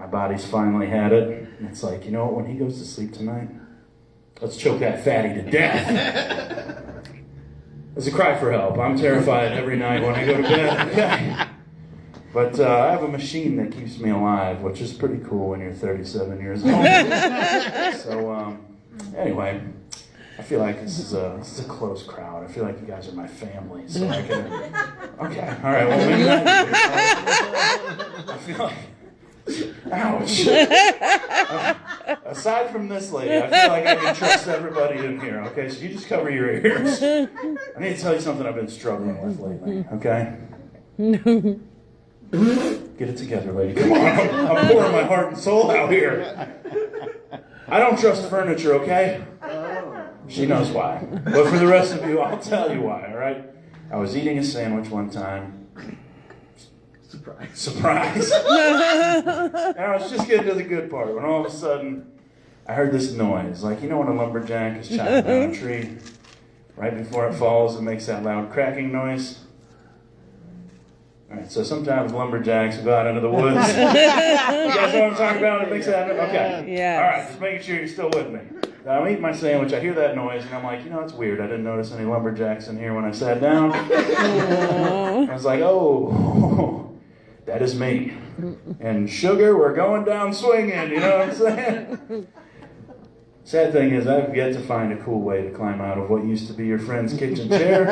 My body's finally had it. And it's like, you know what, when he goes to sleep tonight, let's choke that fatty to death. It's a cry for help. I'm terrified every night when I go to bed. Okay. But I have a machine that keeps me alive, which is pretty cool when you're 37 years old. So, anyway, I feel like this is a close crowd. I feel like you guys are my family, so I can... Okay, all right, well, maybe I feel like... Ouch. Aside from this lady, I feel like I can trust everybody in here, okay? So you just cover your ears. I need to tell you something I've been struggling with lately, okay? Get it together, lady. Come on, I'm pouring my heart and soul out here. I don't trust furniture, okay? She knows why. But for the rest of you, I'll tell you why, all right? I was eating a sandwich one time. Surprise. And I was just getting to the good part when all of a sudden I heard this noise. Like, you know when a lumberjack is chopping down a tree? Right before it falls, it makes that loud cracking noise. All right, so sometimes lumberjacks will go out into the woods. You guys know what I'm talking about? It makes that noise? Okay. Yeah. All right, just making sure you're still with me. Now, I'm eating my sandwich, I hear that noise, and I'm like, you know, it's weird. I didn't notice any lumberjacks in here when I sat down. I was like, oh, that is me. And sugar, we're going down swinging, you know what I'm saying? Sad thing is, I've yet to find a cool way to climb out of what used to be your friend's kitchen chair.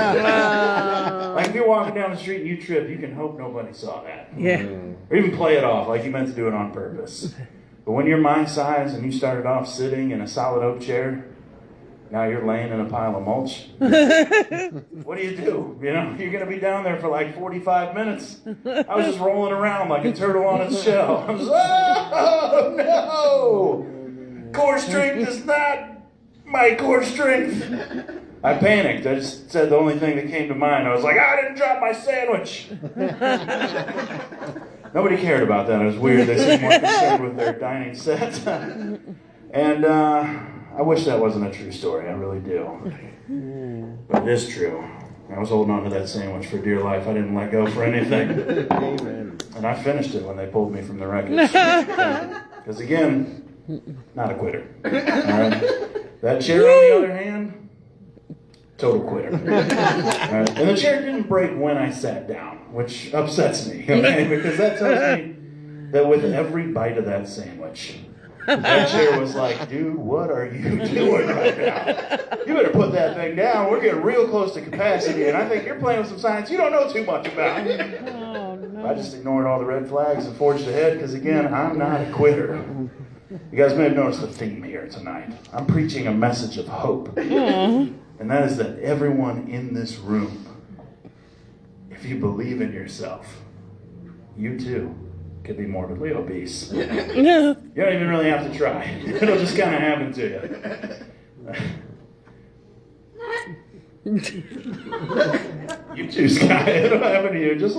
Like if you're walking down the street and you trip, you can hope nobody saw that. Yeah. Or even play it off like you meant to do it on purpose. But when you're my size and you started off sitting in a solid oak chair, now you're laying in a pile of mulch. What do? You know, you're going to be down there for like 45 minutes. I was just rolling around like a turtle on its shell. I was oh, no! Core strength is not my core strength. I panicked. I just said the only thing that came to mind. I was like, I didn't drop my sandwich. Nobody cared about that. It was weird. They seemed more concerned with their dining set. And I wish that wasn't a true story. I really do. But it is true. I was holding on to that sandwich for dear life. I didn't let go for anything. Amen. And I finished it when they pulled me from the wreckage. Because again, not a quitter. All right? That chair, on the other hand, total quitter. All right? And the chair didn't break when I sat down, which upsets me, okay? Because that tells me that with every bite of that sandwich, that chair was like, dude, what are you doing right now? You better put that thing down. We're getting real close to capacity, and I think you're playing with some science you don't know too much about. Oh, no. I just ignored all the red flags and forged ahead, because again, I'm not a quitter. You guys may have noticed the theme here tonight. I'm preaching a message of hope. And that is that everyone in this room, if you believe in yourself, you too could be morbidly obese. You don't even really have to try. It'll just kind of happen to you. You too, Sky. It'll happen to you. Just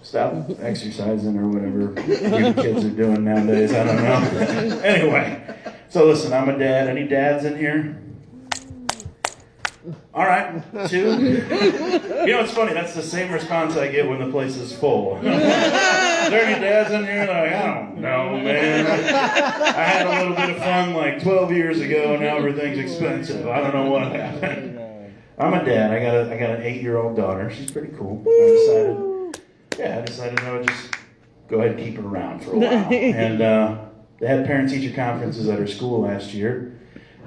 stop exercising or whatever you kids are doing nowadays. I don't know. Anyway, so listen, I'm a dad. Any dads in here? All right, 2. You know, it's funny. That's the same response I get when the place is full. Is there any dads in here? Like, I don't know, man. I had a little bit of fun like 12 years ago, and now everything's expensive. I don't know what happened. I'm a dad. I got an 8-year-old daughter. She's pretty cool. I decided I would just go ahead and keep her around for a while. And they had parent-teacher conferences at her school last year.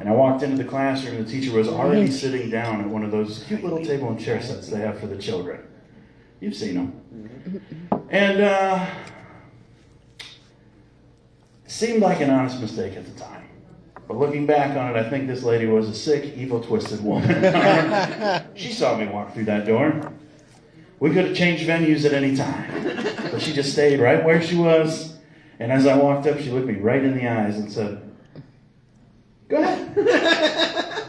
And I walked into the classroom, and the teacher was already sitting down at one of those cute little table and chair sets they have for the children. You've seen them. And it seemed like an honest mistake at the time. But looking back on it, I think this lady was a sick, evil, twisted woman. She saw me walk through that door. We could have changed venues at any time. But she just stayed right where she was. And as I walked up, she looked me right in the eyes and said, go ahead.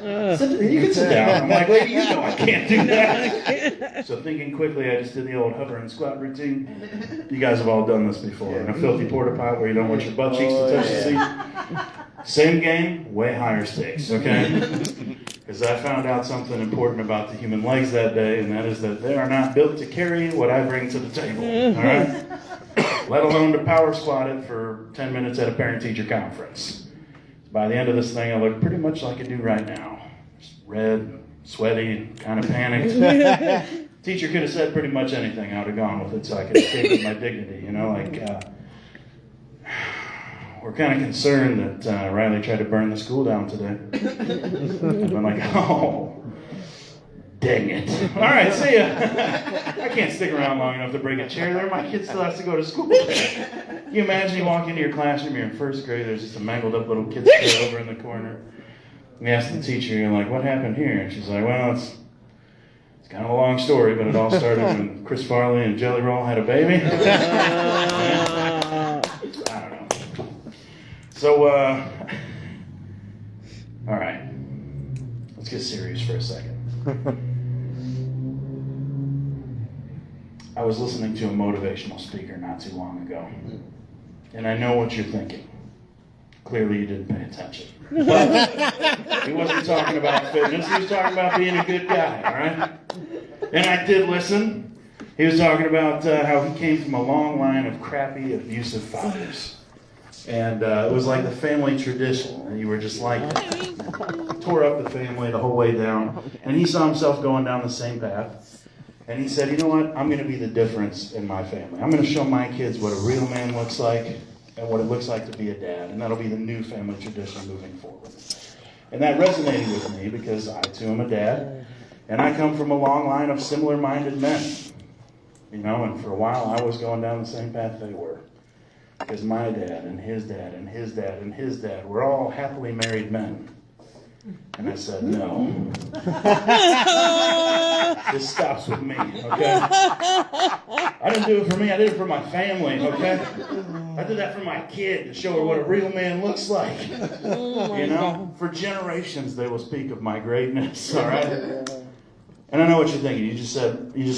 You can sit down. I'm like, lady, you know I can't do that. So thinking quickly, I just did the old hover and squat routine. You guys have all done this before. In a filthy porta pot where you don't want your butt cheeks to touch the seat. Same game, way higher stakes, okay? Because I found out something important about the human legs that day, and that is that they are not built to carry what I bring to the table, all right? let alone to power squat it for 10 minutes at a parent-teacher conference. By the end of this thing, I looked pretty much like I do right now. Just red, sweaty, kind of panicked. Teacher could have said pretty much anything. I would have gone with it so I could escape with my dignity. We're kind of concerned that Riley tried to burn the school down today. I'm like, oh, dang it. All right, see ya. I can't stick around long enough to bring a chair there. My kid still has to go to school. Can you imagine you walk into your classroom, you're in first grade, there's just a mangled up little kid's chair over in the corner. And you ask the teacher, you're like, what happened here? And she's like, well, it's kind of a long story, but it all started when Chris Farley and Jelly Roll had a baby. I don't know. So, all right. Let's get serious for a second. I was listening to a motivational speaker not too long ago, and I know what you're thinking. Clearly you didn't pay attention. But he wasn't talking about fitness, he was talking about being a good guy, all right? And I did listen. He was talking about how he came from a long line of crappy, abusive fathers. And it was like the family tradition, and you were just like that. Tore up the family the whole way down. And he saw himself going down the same path. And he said, you know what? I'm going to be the difference in my family. I'm going to show my kids what a real man looks like and what it looks like to be a dad. And that'll be the new family tradition moving forward. And that resonated with me because I, too, am a dad. And I come from a long line of similar-minded men. And for a while I was going down the same path they were. Because my dad and his dad and his dad and his dad were all happily married men. And I said, no. This stops with me, okay? I didn't do it for me, I did it for my family, okay? I did that for my kid to show her what a real man looks like. For generations they will speak of my greatness, all right? And I know what you're thinking. You just said you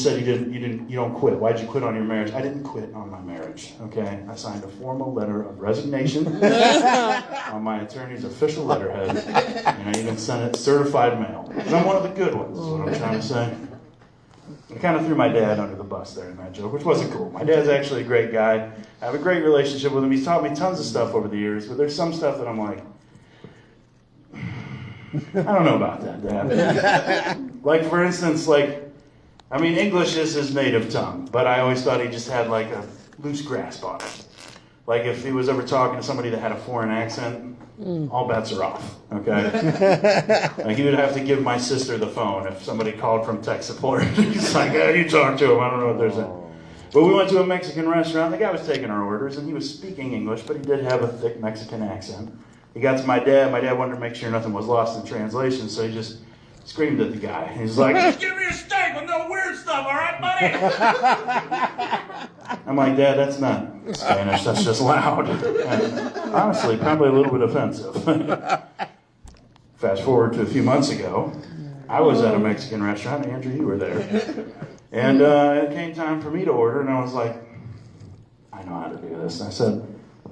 don't quit. Why'd you quit on your marriage? I didn't quit on my marriage, okay? I signed a formal letter of resignation on my attorney's official letterhead, and I even sent it certified mail. And I'm one of the good ones, is what I'm trying to say. I kind of threw my dad under the bus there in that joke, which wasn't cool. My dad's actually a great guy. I have a great relationship with him. He's taught me tons of stuff over the years, but there's some stuff that I'm like, I don't know about that, Dad. Like, for instance, English is his native tongue, but I always thought he just had, a loose grasp on it. Like, if he was ever talking to somebody that had a foreign accent, all bets are off, okay? Like, he would have to give my sister the phone if somebody called from tech support. He's like, you talk to him, I don't know what they're saying. But we went to a Mexican restaurant, the guy was taking our orders, and he was speaking English, but he did have a thick Mexican accent. He got to my dad wanted to make sure nothing was lost in translation, so he just screamed at the guy. He's like, just give me a steak with no weird stuff, all right, buddy? I'm like, Dad, that's not Spanish, that's just loud. And honestly, probably a little bit offensive. Fast forward to a few months ago, I was at a Mexican restaurant, Andrew, you were there. And it came time for me to order, and I was like, I know how to do this. And I said,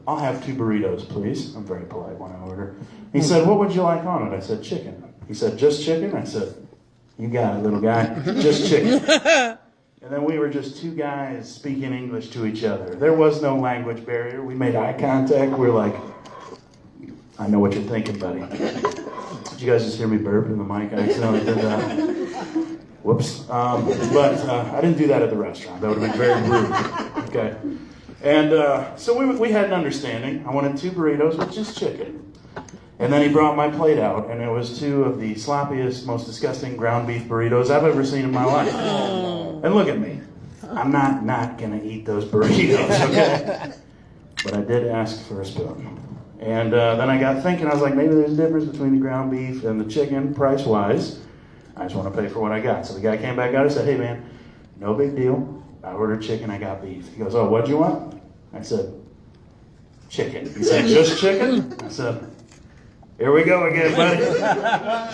I'll have 2 burritos, please. I'm very polite when I order. He said, what would you like on it? I said, chicken. He said, just chicken? I said, you got it, little guy. Just chicken. And then we were just 2 guys speaking English to each other. There was no language barrier. We made eye contact. We're like, I know what you're thinking, buddy. Did you guys just hear me burp in the mic? I accidentally did that. Whoops. But I didn't do that at the restaurant. That would have been very rude. Okay. And so we had an understanding. I wanted 2 burritos with just chicken. And then he brought my plate out, and it was 2 of the sloppiest, most disgusting ground beef burritos I've ever seen in my life. And look at me. I'm not going to eat those burritos, okay? But I did ask for a spoon. And then I got thinking, I was like, maybe there's a difference between the ground beef and the chicken, price-wise. I just want to pay for what I got. So the guy came back out and said, hey, man, no big deal. I ordered chicken, I got beef. He goes, oh, what'd you want? I said, chicken. He said, just chicken? I said, here we go again, buddy.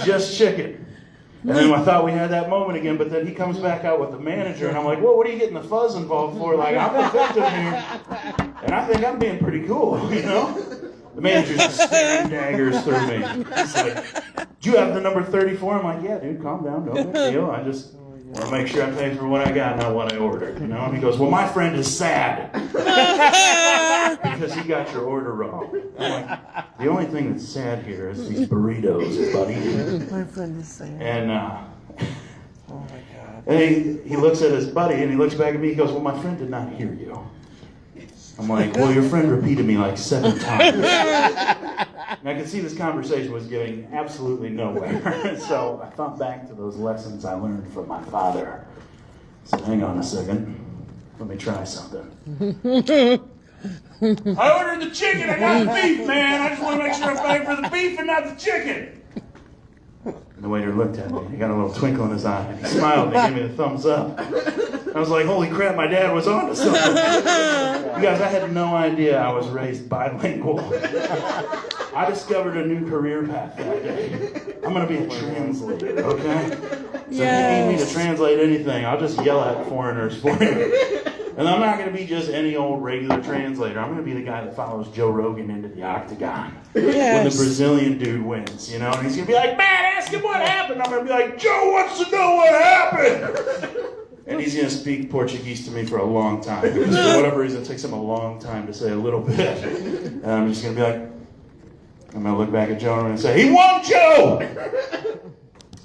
Just chicken. And then I thought we had that moment again, but then he comes back out with the manager, and I'm like, well, what are you getting the fuzz involved for? Like, I'm the victim here, and I think I'm being pretty cool, The manager's just staring daggers through me. It's like, do you have the number 34? I'm like, yeah, dude, calm down, no big deal. I just want to make sure I pay for what I got, not what I ordered. You know? And he goes, well, my friend is sad because he got your order wrong. I'm like, the only thing that's sad here is these burritos, buddy. My friend is sad. And oh my God. and he looks at his buddy and he looks back at me. He goes, well, my friend did not hear you. I'm like, well, your friend repeated me like 7 times. And I could see this conversation was getting absolutely nowhere. So I thought back to those lessons I learned from my father. I said, hang on a second. Let me try something. I ordered the chicken. I got the beef, man. I just want to make sure I pay for the beef and not the chicken. And the waiter looked at me. He got a little twinkle in his eye. And he smiled and he gave me the thumbs up. I was like, holy crap, my dad was on to something. You guys, I had no idea I was raised bilingual. I discovered a new career path that day. I'm going to be a translator, okay? So if you need me to translate anything, I'll just yell at foreigners for you. And I'm not going to be just any old regular translator. I'm going to be the guy that follows Joe Rogan into the octagon when the Brazilian dude wins, you know? And he's going to be like, man, ask him what happened. I'm going to be like, Joe wants to know what happened. And he's going to speak Portuguese to me for a long time. Because for whatever reason, it takes him a long time to say a little bit. And I'm just going to be like, I'm going to look back at Joe and say, he won, Joe!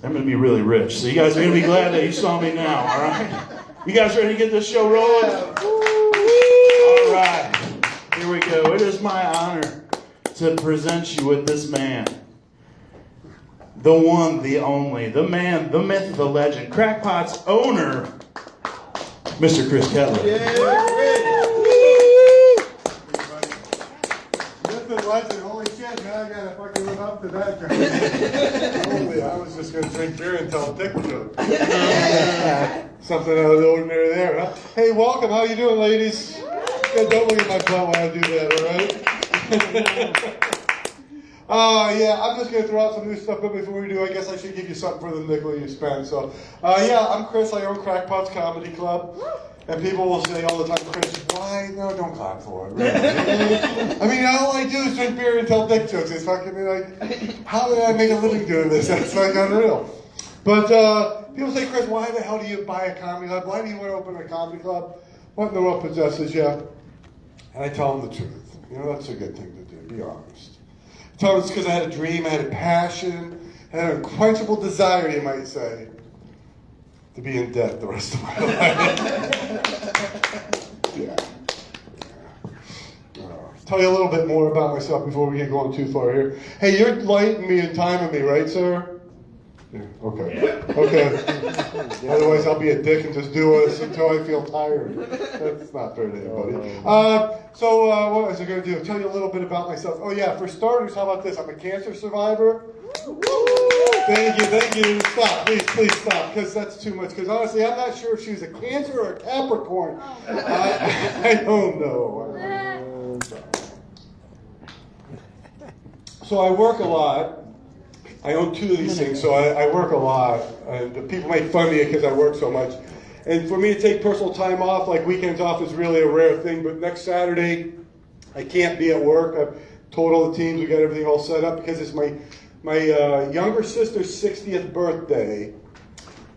I'm going to be really rich. So you guys are going to be glad that you saw me now, all right? You guys ready to get this show rolling? All right. Here we go. It is my honor to present you with this man. The one, the only, the man, the myth, the legend, Krackpots owner, Mr. Chris Kettler. Myth and legend, holy shit, now I gotta fucking live up to that. Holy, I was just gonna drink beer and tell dick jokes. Something out of the ordinary there, huh? Hey, welcome, how you doing, ladies? Yeah, don't look at my butt when I do that, alright? Yeah, I'm just going to throw out some new stuff, but before we do, I guess I should give you something for the nickel you spend. So, yeah, I'm Chris. I own Krackpots Comedy Club. And people will say all the time, Chris, why? No, don't clap for it. Really. I mean, all I do is drink beer and tell dick jokes. It's fucking like, how did I make a living doing this? That's like unreal. But people say, Chris, why the hell do you buy a comedy club? Why do you want to open a comedy club? What in the world possesses you? And I tell them the truth. You know, that's a good thing to do. Be honest. I tell them it's because I had a dream, I had a passion, I had an unquenchable desire, you might say, to be in debt the rest of my life. Yeah. Tell you a little bit more about myself before we get going too far here. Hey, you're lighting me and timing me, right, sir? Yeah, okay. Okay. Otherwise, I'll be a dick and just do this until I feel tired. That's not fair to anybody. So, what was I going to do? Tell you a little bit about myself. Oh, yeah, for starters, how about this? I'm a cancer survivor. Thank you. Stop, please stop, because that's too much. Because honestly, I'm not sure if she was a Cancer or a Capricorn. I don't know. So I work a lot. I own 2 of these things, so I work a lot. And people make fun of me because I work so much. And for me to take personal time off, like weekends off, is really a rare thing. But next Saturday, I can't be at work. I've told all the teams, we got everything all set up because it's my younger sister's 60th birthday.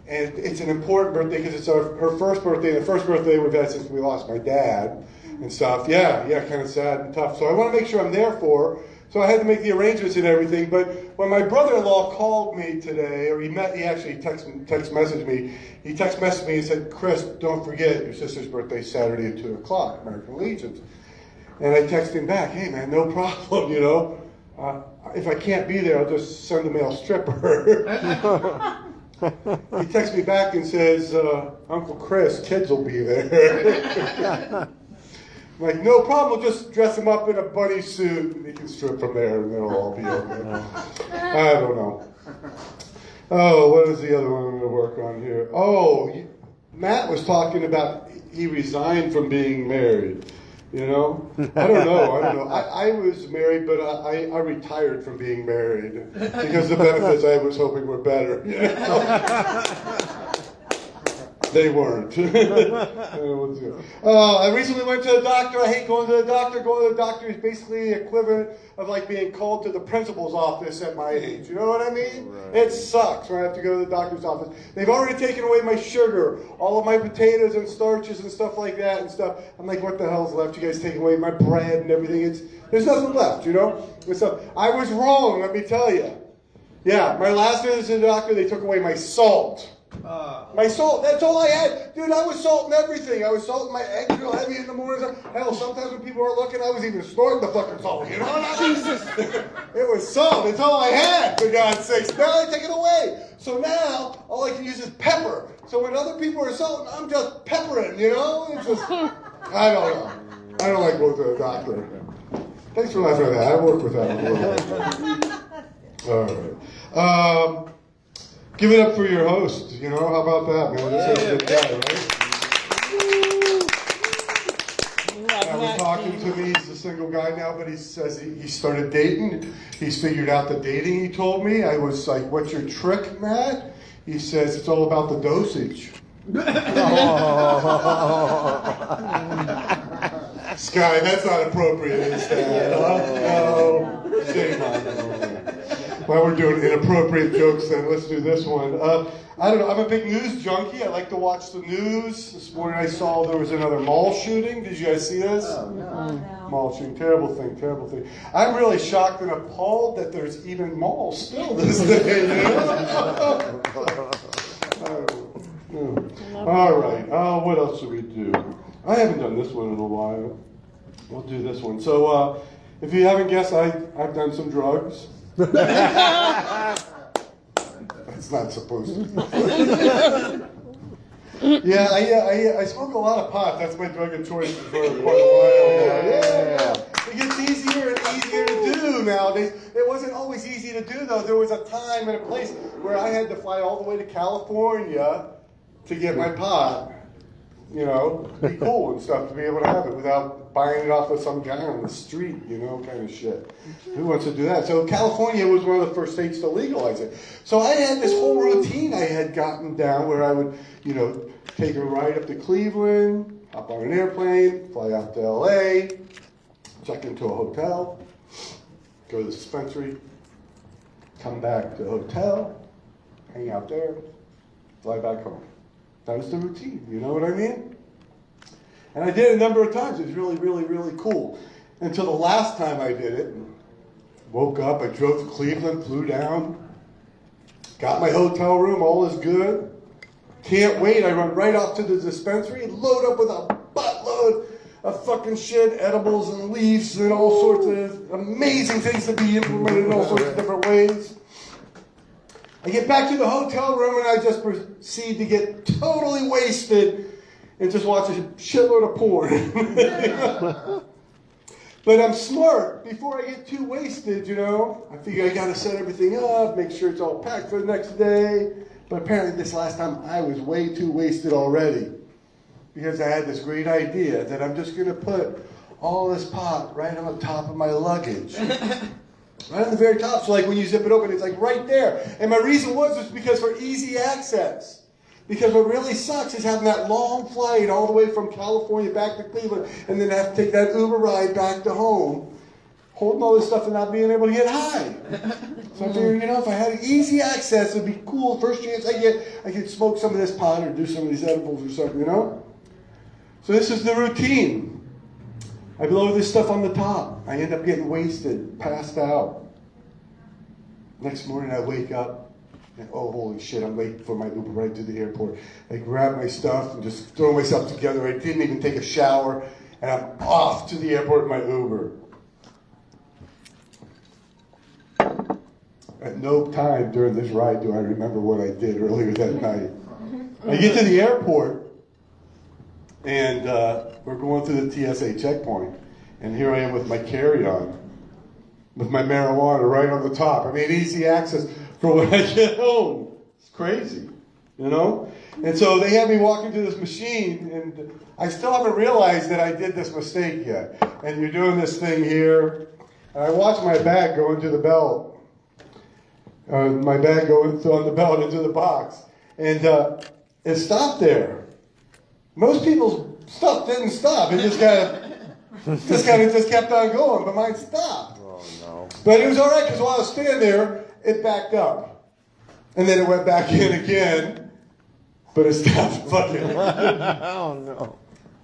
And it's an important birthday because it's her first birthday, and the first birthday we've had since we lost my dad and stuff. Yeah, kind of sad and tough. So I want to make sure I'm there for her. So I had to make the arrangements and everything. But when my brother-in-law called me today, or he actually text messaged me. He text messaged me and said, Chris, don't forget your sister's birthday Saturday at 2 o'clock, American Legion. And I texted him back, hey man, no problem, you know. If I can't be there, I'll just send a male stripper. He texts me back and says, Uncle Chris, kids will be there. I'm like, no problem, we'll just dress him up in a bunny suit and he can strip from there and it'll all be okay. I don't know. Oh, what is the other one I'm going to work on here? Oh, Matt was talking about he resigned from being married. You know? I don't know. I was married, but I retired from being married because the benefits I was hoping were better. You know? They weren't. I recently went to the doctor. I hate going to the doctor. Going to the doctor is basically the equivalent of like being called to the principal's office at my age. You know what I mean? Right. It sucks when I have to go to the doctor's office. They've already taken away my sugar, all of my potatoes and starches and stuff like that and stuff. I'm like, what the hell's left? You guys taking away my bread and everything. There's nothing left, you know? And so I was wrong, let me tell you. Yeah, my last visit to the doctor, they took away my salt. My salt, that's all I had. Dude, I was salting everything. I was salting my eggs real heavy in the morning. Hell, sometimes when people weren't looking, I was even snorting the fucking salt. You know what I mean? Jesus. It was salt. It's all I had, for God's sakes. Now they take it away. So now, all I can use is pepper. So when other people are salting, I'm just peppering, you know? It's just, I don't know. I don't like going to the doctor. Thanks for laughing at that. I worked with that a little bit. All right. Give it up for your host. You know, how about that, man? This is a good guy, right? I was talking to me. He's a single guy now, but he says he started dating. He's figured out the dating, he told me. I was like, what's your trick, Matt? He says it's all about the dosage. Sky, that's not appropriate, is that? No. Shame on you. While we're doing inappropriate jokes, then let's do this one. I don't know. I'm a big news junkie. I like to watch the news. This morning I saw there was another mall shooting. Did you guys see this? Oh, no. Mall shooting. Terrible thing. Terrible thing. I'm really shocked and appalled that there's even malls still this day. You know? All right. What else should we do? I haven't done this one in a while. We'll do this one. So, if you haven't guessed, I've done some drugs. That's not supposed to. Yeah, I smoke a lot of pot. That's my drug of choice for quite a while. Yeah. It gets easier and easier to do nowadays. It wasn't always easy to do, though. There was a time and a place where I had to fly all the way to California to get my pot. You know, be cool and stuff to be able to have it without buying it off of some guy on the street, you know, kind of shit. Who wants to do that? So California was one of the first states to legalize it. So I had this whole routine I had gotten down where I would, you know, take a ride up to Cleveland, hop on an airplane, fly out to LA, check into a hotel, go to the dispensary, come back to the hotel, hang out there, fly back home. That was the routine, you know what I mean? And I did it a number of times. It was really, really, really cool. Until the last time I did it, woke up, I drove to Cleveland, flew down, got my hotel room, all is good. Can't wait, I run right off to the dispensary, load up with a buttload of fucking shit, edibles and leaves and all sorts of amazing things to be implemented in all sorts of different ways. I get back to the hotel room and I just proceed to get totally wasted and just watch a shitload of porn. But I'm smart. Before I get too wasted, you know, I figure I got to set everything up, make sure it's all packed for the next day. But apparently this last time I was way too wasted already because I had this great idea that I'm just going to put all this pot right on the top of my luggage. Right on the very top. So like when you zip it open, it's like right there. And my reason was because for easy access. Because what really sucks is having that long flight all the way from California back to Cleveland and then have to take that Uber ride back to home, holding all this stuff and not being able to get high. So I figured, you know, if I had easy access, it would be cool. First chance I get, I could smoke some of this pot or do some of these edibles or something, you know? So this is the routine. I blow this stuff on the top. I end up getting wasted, passed out. Next morning I wake up and oh, holy shit, I'm late for my Uber ride to the airport. I grab my stuff and just throw myself together. I didn't even take a shower and I'm off to the airport in my Uber. At no time during this ride do I remember what I did earlier that night. I get to the airport and we're going through the TSA checkpoint. And here I am with my carry-on, with my marijuana right on the top. I mean, easy access for when I get home. It's crazy, you know? And so they have me walk into this machine, and I still haven't realized that I did this mistake yet. And you're doing this thing here, and I watch my bag go into the belt. My bag go on the belt into the box. And it stopped there. Most people's stuff didn't stop. It just kind of kept on going, but mine stopped. Oh, no. But it was all right because while I was standing there, it backed up. And then it went back in again, but it stopped fucking. Oh, no.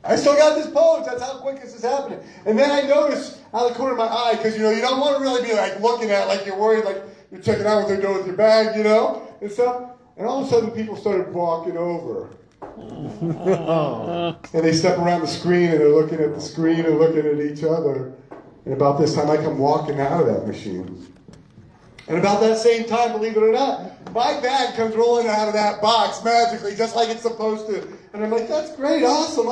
I still got this pose. That's how quick this is happening. And then I noticed out of the corner of my eye, because, you don't want to really be, like, looking at it like you're worried, like you're checking out what they're doing with your bag, and stuff. And all of a sudden, people started walking over. And they step around the screen, and they're looking at the screen and looking at each other. And about this time, I come walking out of that machine. And about that same time, believe it or not, my bag comes rolling out of that box magically, just like it's supposed to. And I'm like, that's great, awesome.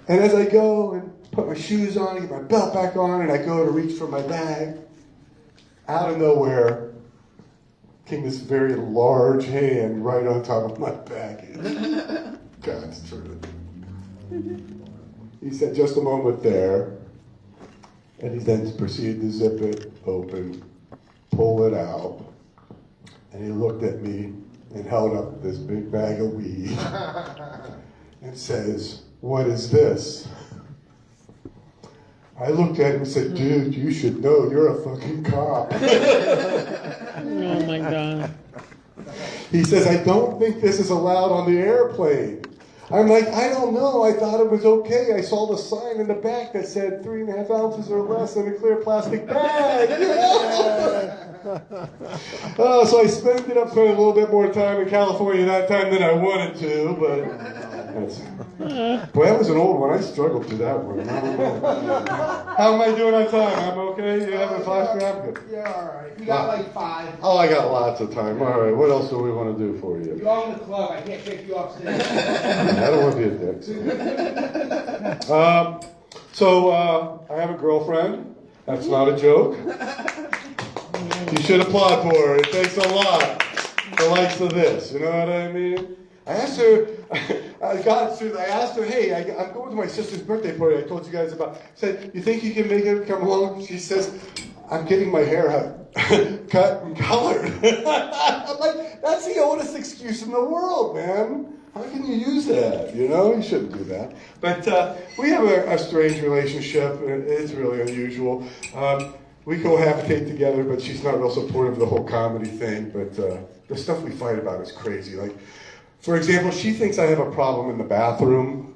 And as I go and put my shoes on, and get my belt back on, and I go to reach for my bag, out of nowhere came this very large hand right on top of my baggage. God's truth. He said, just a moment there. And he then proceeded to zip it open, pull it out, and he looked at me and held up this big bag of weed and says, what is this? I looked at him and said, dude, you should know you're a fucking cop. Oh my God. He says, I don't think this is allowed on the airplane. I'm like, I don't know. I thought it was okay. I saw the sign in the back that said 3.5 ounces or less in a clear plastic bag. So I spent a little bit more time in California that time than I wanted to, but boy, that was an old one. I struggled through that one. How am I doing on time? I'm okay? You having a flash grab? Good. Yeah, all right. We got like 5. Oh, I got lots of time. All right, what else do we want to do for you? You own the club. I can't take you upstairs. I don't want to be a dick. So I have a girlfriend. That's not a joke. You should applaud for her. It takes a lot. The likes of this. You know what I mean? I asked her, hey, I'm going to my sister's birthday party I told you guys about. I said, you think you can make it come along? She says, I'm getting my hair cut and colored. I'm like, that's the oldest excuse in the world, man. How can you use that? You shouldn't do that. But we have a strange relationship. It's really unusual. We cohabitate together, but she's not real supportive of the whole comedy thing. But the stuff we fight about is crazy. Like, for example, she thinks I have a problem in the bathroom.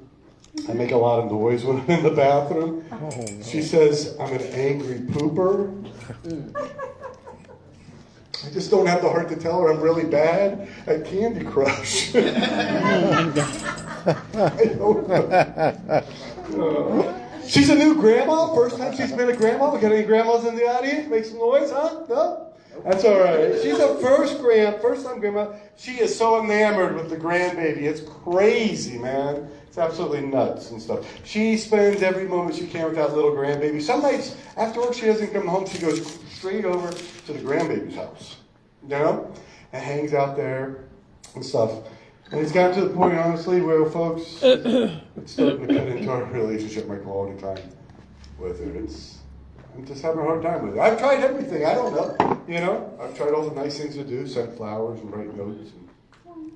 I make a lot of noise when I'm in the bathroom. Oh, no. She says I'm an angry pooper. I just don't have the heart to tell her I'm really bad at Candy Crush. I don't know. She's a new grandma. First time she's been a grandma. We got any grandmas in the audience? Make some noise, huh? No? That's all right. She's a first-time grandma. She is so enamored with the grandbaby. It's crazy, man. It's absolutely nuts and stuff. She spends every moment she can with that little grandbaby. Some nights after work she doesn't come home. She goes straight over to the grandbaby's house, and hangs out there and stuff. And it's gotten to the point, honestly, where folks, it's starting to cut into our relationship, my quality time with her. I'm just having a hard time with it. I've tried everything. I don't know. I've tried all the nice things to do, send flowers and write notes. And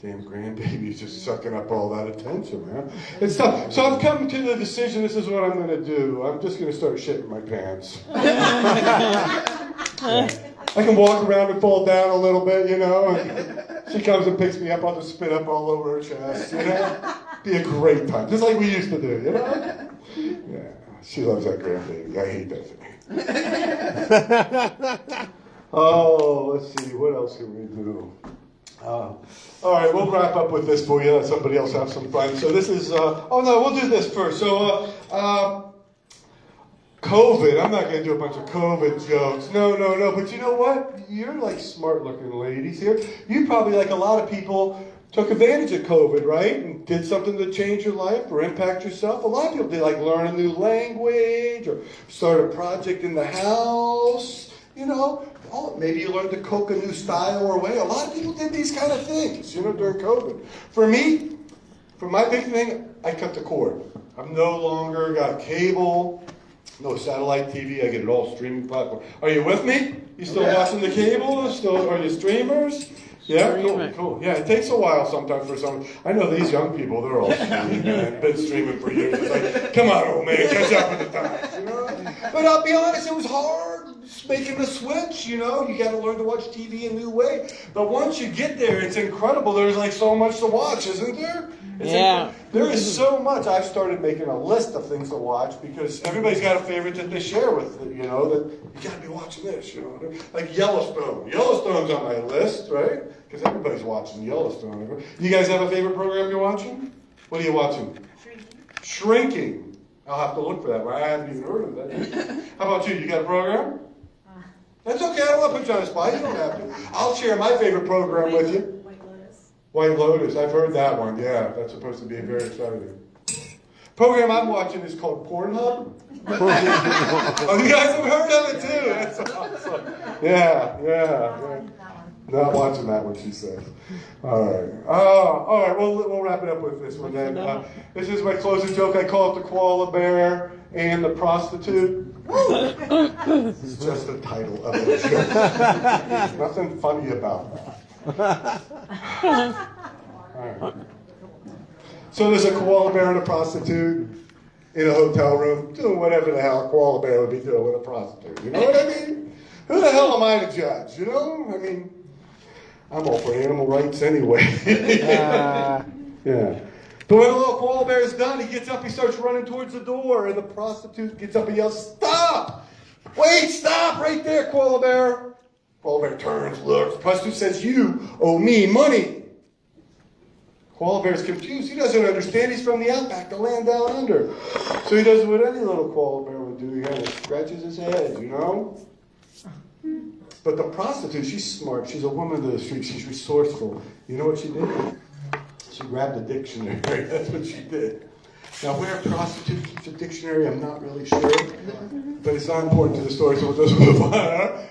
damn grandbaby's just sucking up all that attention, man. It's tough. So I've come to the decision, this is what I'm going to do. I'm just going to start shitting my pants. I can walk around and fall down a little bit, And she comes and picks me up. I'll just spit up all over her chest, Be a great time. Just like we used to do, Yeah. She loves that grandbaby. I hate that thing. Oh, let's see. What else can we do? All right, we'll wrap up with this for you. Let somebody else have some fun. So this is... we'll do this first. So, COVID. I'm not going to do a bunch of COVID jokes. No. But you know what? You're like smart-looking ladies here. You probably, like a lot of people... took advantage of COVID, right? And did something to change your life or impact yourself. A lot of people did, like learn a new language or start a project in the house. Maybe you learned to cook a new style or way. A lot of people did these kind of things, during COVID. For me, for my big thing, I cut the cord. I've no longer got cable, no satellite TV. I get it all streaming platform. Are you with me? You still watching the cable? Are you streamers? Yeah, Streaming. cool. Yeah, it takes a while sometimes for some. I know these young people, they're all streaming, man. Been streaming for years. It's like, come on, old man, catch up with the times, you know? But I'll be honest, it was hard making the switch, you know? You got to learn to watch TV a new way. But once you get there, it's incredible. There's like so much to watch, isn't there? Yeah. There is so much. I've started making a list of things to watch because everybody's got a favorite that they share with, you know, that you got to be watching this, you know. Like Yellowstone. Yellowstone's on my list, right? Because everybody's watching Yellowstone. You guys have a favorite program you're watching? What are you watching? Shrinking. I'll have to look for that. I haven't even heard of that. How about you? You got a program? That's okay. I don't want to put you on the spot. You don't have to. I'll share my favorite program with you. White Lotus. I've heard that one. Yeah, that's supposed to be very exciting. Program I'm watching is called Pornhub. Oh, you guys have heard of it too. That's awesome. Yeah. Not watching that one, she says. All right. We'll wrap it up with this one then. This is my closing joke. I call it the koala bear and the prostitute. This is just the title of the joke. There's nothing funny about that. All right. So there's a koala bear and a prostitute in a hotel room doing whatever the hell a koala bear would be doing with a prostitute. You know what I mean? Who the hell am I to judge? You know? I mean, I'm all for animal rights anyway. Yeah. But when the little koala bear is done, he gets up, he starts running towards the door, and the prostitute gets up and yells, "Stop! Wait, stop right there, koala bear!" Koala bear turns, looks. The prostitute says, "You owe me money." Koala bear is confused. He doesn't understand. He's from the outback, the land down under. So he does what any little koala bear would do. He kind of scratches his head, you know? But the prostitute, she's smart. She's a woman of the street. She's resourceful. You know what she did? She grabbed a dictionary. That's what she did. Now, where a prostitute keeps a dictionary, I'm not really sure. But it's not important to the story, so we'll just move on.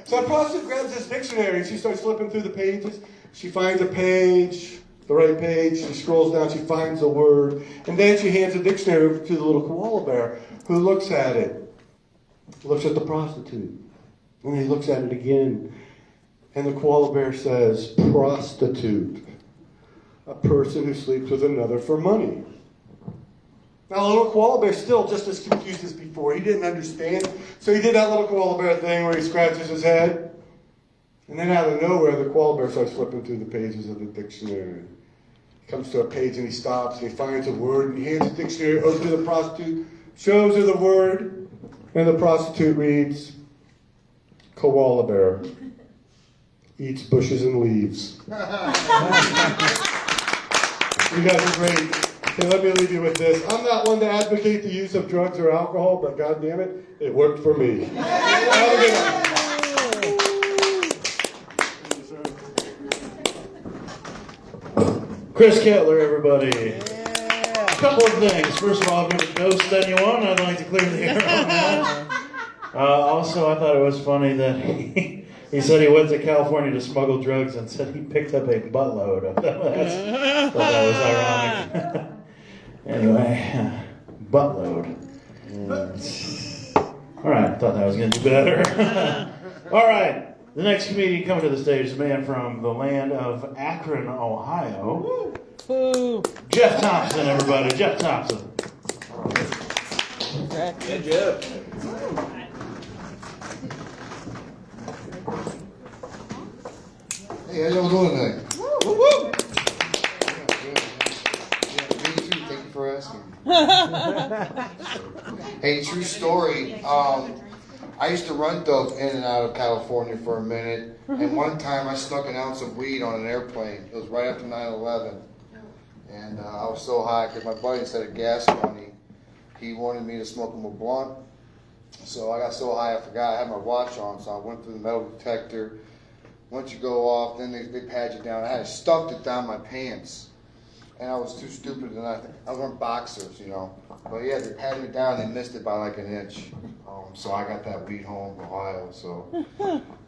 So the prostitute grabs this dictionary, and she starts flipping through the pages. She finds a page, the right page. She scrolls down. She finds a word. And then she hands the dictionary to the little koala bear, who looks at it. Looks at the prostitute. And he looks at it again. And the koala bear says, "Prostitute. A person who sleeps with another for money." Now, the little koala bear still just as confused as before. He didn't understand. So he did that little koala bear thing where he scratches his head. And then out of nowhere, the koala bear starts flipping through the pages of the dictionary. He comes to a page and he stops and he finds a word and he hands the dictionary over to the prostitute, shows her the word, and the prostitute reads, "Koala bear eats bushes and leaves." You guys are great. Okay, let me leave you with this. I'm not one to advocate the use of drugs or alcohol, but God damn it, it worked for me. Have a good night. Chris Kettler, everybody. A couple of things. First of all, if it was ghost anyone, I'd like to clear the air on that. Also, I thought it was funny that he said he went to California to smuggle drugs and said he picked up a buttload of them. I thought that was ironic. Anyway, buttload. All right, I thought that was going to be better. All right. The next comedian coming to the stage is a man from the land of Akron, Ohio. Woo. Jeff Thompson, everybody. Jeff Thompson. Hey, Jeff. Hey, how y'all doing tonight? Woo woo. Yeah, me too. Thank you for asking. Hey, true story. I used to run dope in and out of California for a minute, and one time I snuck an ounce of weed on an airplane. It was right after 9/11, and I was so high because my buddy, instead of gas money, he wanted me to smoke him a blunt. So I got so high I forgot I had my watch on, so I went through the metal detector. Once you go off, then they pat you down. I had stuffed it down my pants, and I was too stupid, and I was wearing boxers, you know. But yeah, they patted me down, and they missed it by like an inch. So I got that weed home from Ohio. So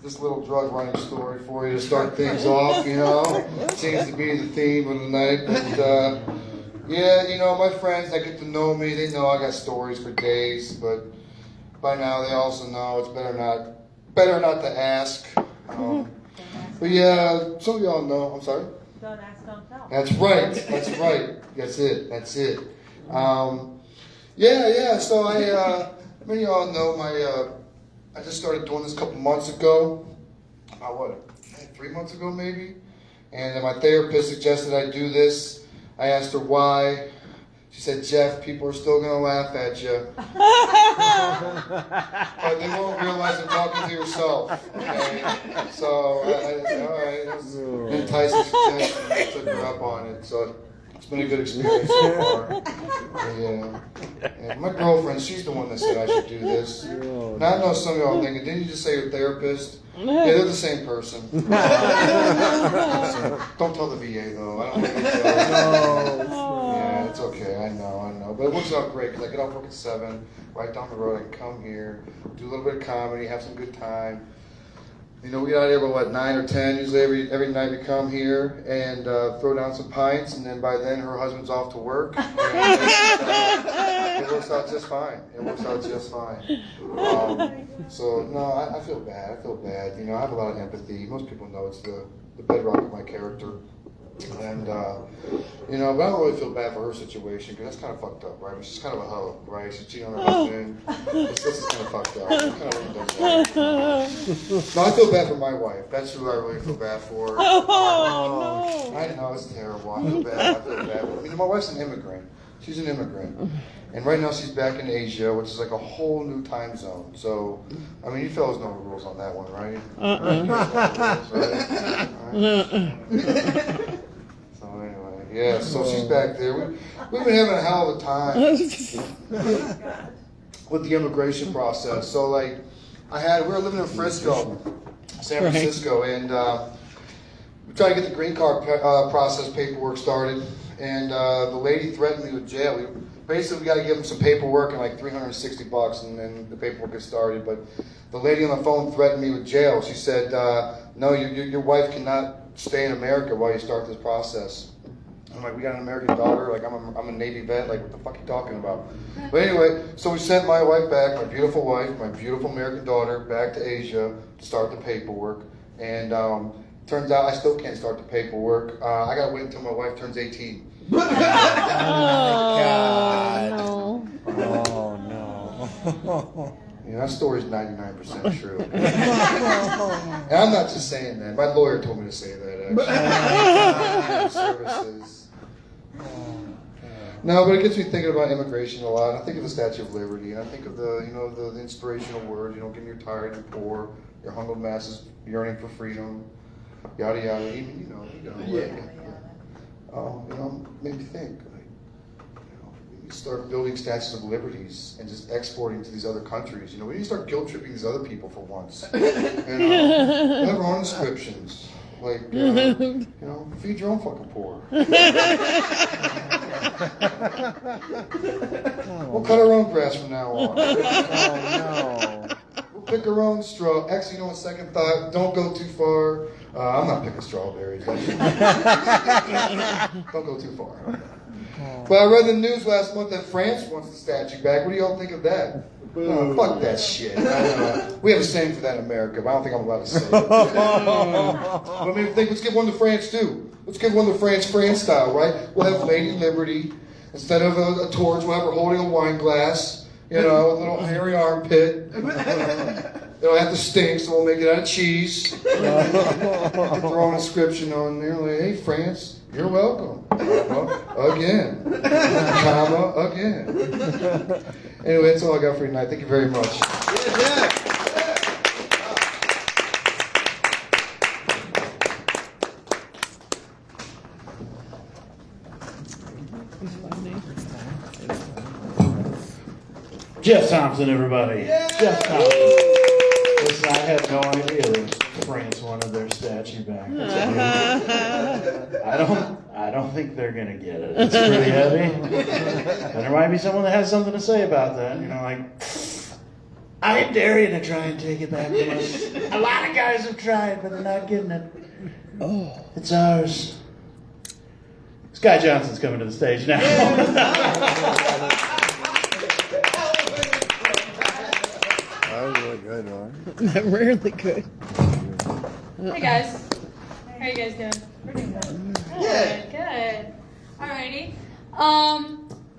this little drug running story for you to start things off, you know. Seems to be the theme of the night. But yeah, you know, my friends that get to know me, they know I got stories for days. But by now they also know it's better not to ask. But yeah, some of y'all know. I'm sorry. Don't ask, don't tell. That's right. That's right. That's it. That's it. Yeah. So many of y'all know I just started doing this a couple months ago. What? 3 months ago maybe. And then my therapist suggested I do this. I asked her why. She said, Jeff, people are still going to laugh at you. But they won't realize they're talking to yourself. Okay? So I said, all right. It was an enticing suggestion. I took her up on it. So it's been a good experience so far. Yeah. And my girlfriend, she's the one that said I should do this. Now I know some of y'all are thinking, didn't you just say your therapist? Yeah, they're the same person. Don't tell the VA though. I don't think they tell. Yeah, it's okay. I know. But it works out great because I get off work at 7, right down the road. I can come here, do a little bit of comedy, have some good time. You know, we get out here about 9 or 10. Usually every night we come here and throw down some pints, and then by then her husband's off to work. It works out just fine. So no, I feel bad. You know, I have a lot of empathy. Most people know it's the bedrock of my character. And, you know, but I don't really feel bad for her situation because that's kind of fucked up, right? She's kind of a hoe, right? She's cheating on her husband. This is kind of fucked up. It kind of really does that. No, I feel bad for my wife. That's who I really feel bad for. Oh, no. I know, it's terrible. I feel bad. I mean, my wife's an immigrant. She's an immigrant. And right now she's back in Asia, which is like a whole new time zone. So, I mean, you fellas know the rules on that one, right? So anyway, yeah, so she's back there. We've been having a hell of a time with the immigration process. So like, we were living in Frisco, San Francisco, and we tried to get the green card process paperwork started, and the lady threatened me with jail. Basically, we got to give them some paperwork and like $360, and then the paperwork gets started. But the lady on the phone threatened me with jail. She said, "No, your wife cannot stay in America while you start this process." I'm like, "We got an American daughter. Like, I'm a Navy vet. Like, what the fuck are you talking about?" But anyway, so we sent my wife back, my beautiful American daughter, back to Asia to start the paperwork. And turns out I still can't start the paperwork. I got to wait until my wife turns 18. Oh, God. no. Oh, no. You know, that story's 99% true. And I'm not just saying that. My lawyer told me to say that, actually. Services. No, but it gets me thinking about immigration a lot. I think of the Statue of Liberty, and I think of the inspirational word, give me your tired and poor, your humbled masses yearning for freedom, yada yada. Even, made me think. You start building statues of liberties and just exporting to these other countries. We need to start guilt tripping these other people for once. Have our own inscriptions. Like, feed your own fucking poor. We'll cut our own grass from now on. Oh, no. We'll pick our own straw. Actually, on second thought, don't go too far. I'm not picking strawberries. Don't go too far. But I read in the news last month that France wants the statue back. What do y'all think of that? Oh, fuck that shit. We have a saying for that in America, but I don't think I'm allowed to say it. But maybe think, let's give one to France too. Let's give one to France style, right? We'll have Lady Liberty. Instead of a torch, we'll have her holding a wine glass. A little hairy armpit. It'll have to stink, so we'll make it out of cheese. Throw an inscription on there like, "Hey, France, you're welcome. Again. Again." Anyway, that's all I got for you tonight. Thank you very much. Jeff Thompson, everybody. Jeff Thompson. Listen, I had no idea that France wanted their statue back. I don't think they're gonna get it. It's pretty heavy. And there might be someone that has something to say about that. I dare you to try and take it back from us. A lot of guys have tried, but they're not getting it. It's ours. Sky Johnson's coming to the stage now. That was really good, Lauren. Really good. Hey, guys. How are you guys doing? Pretty good. Good. Good. Alrighty.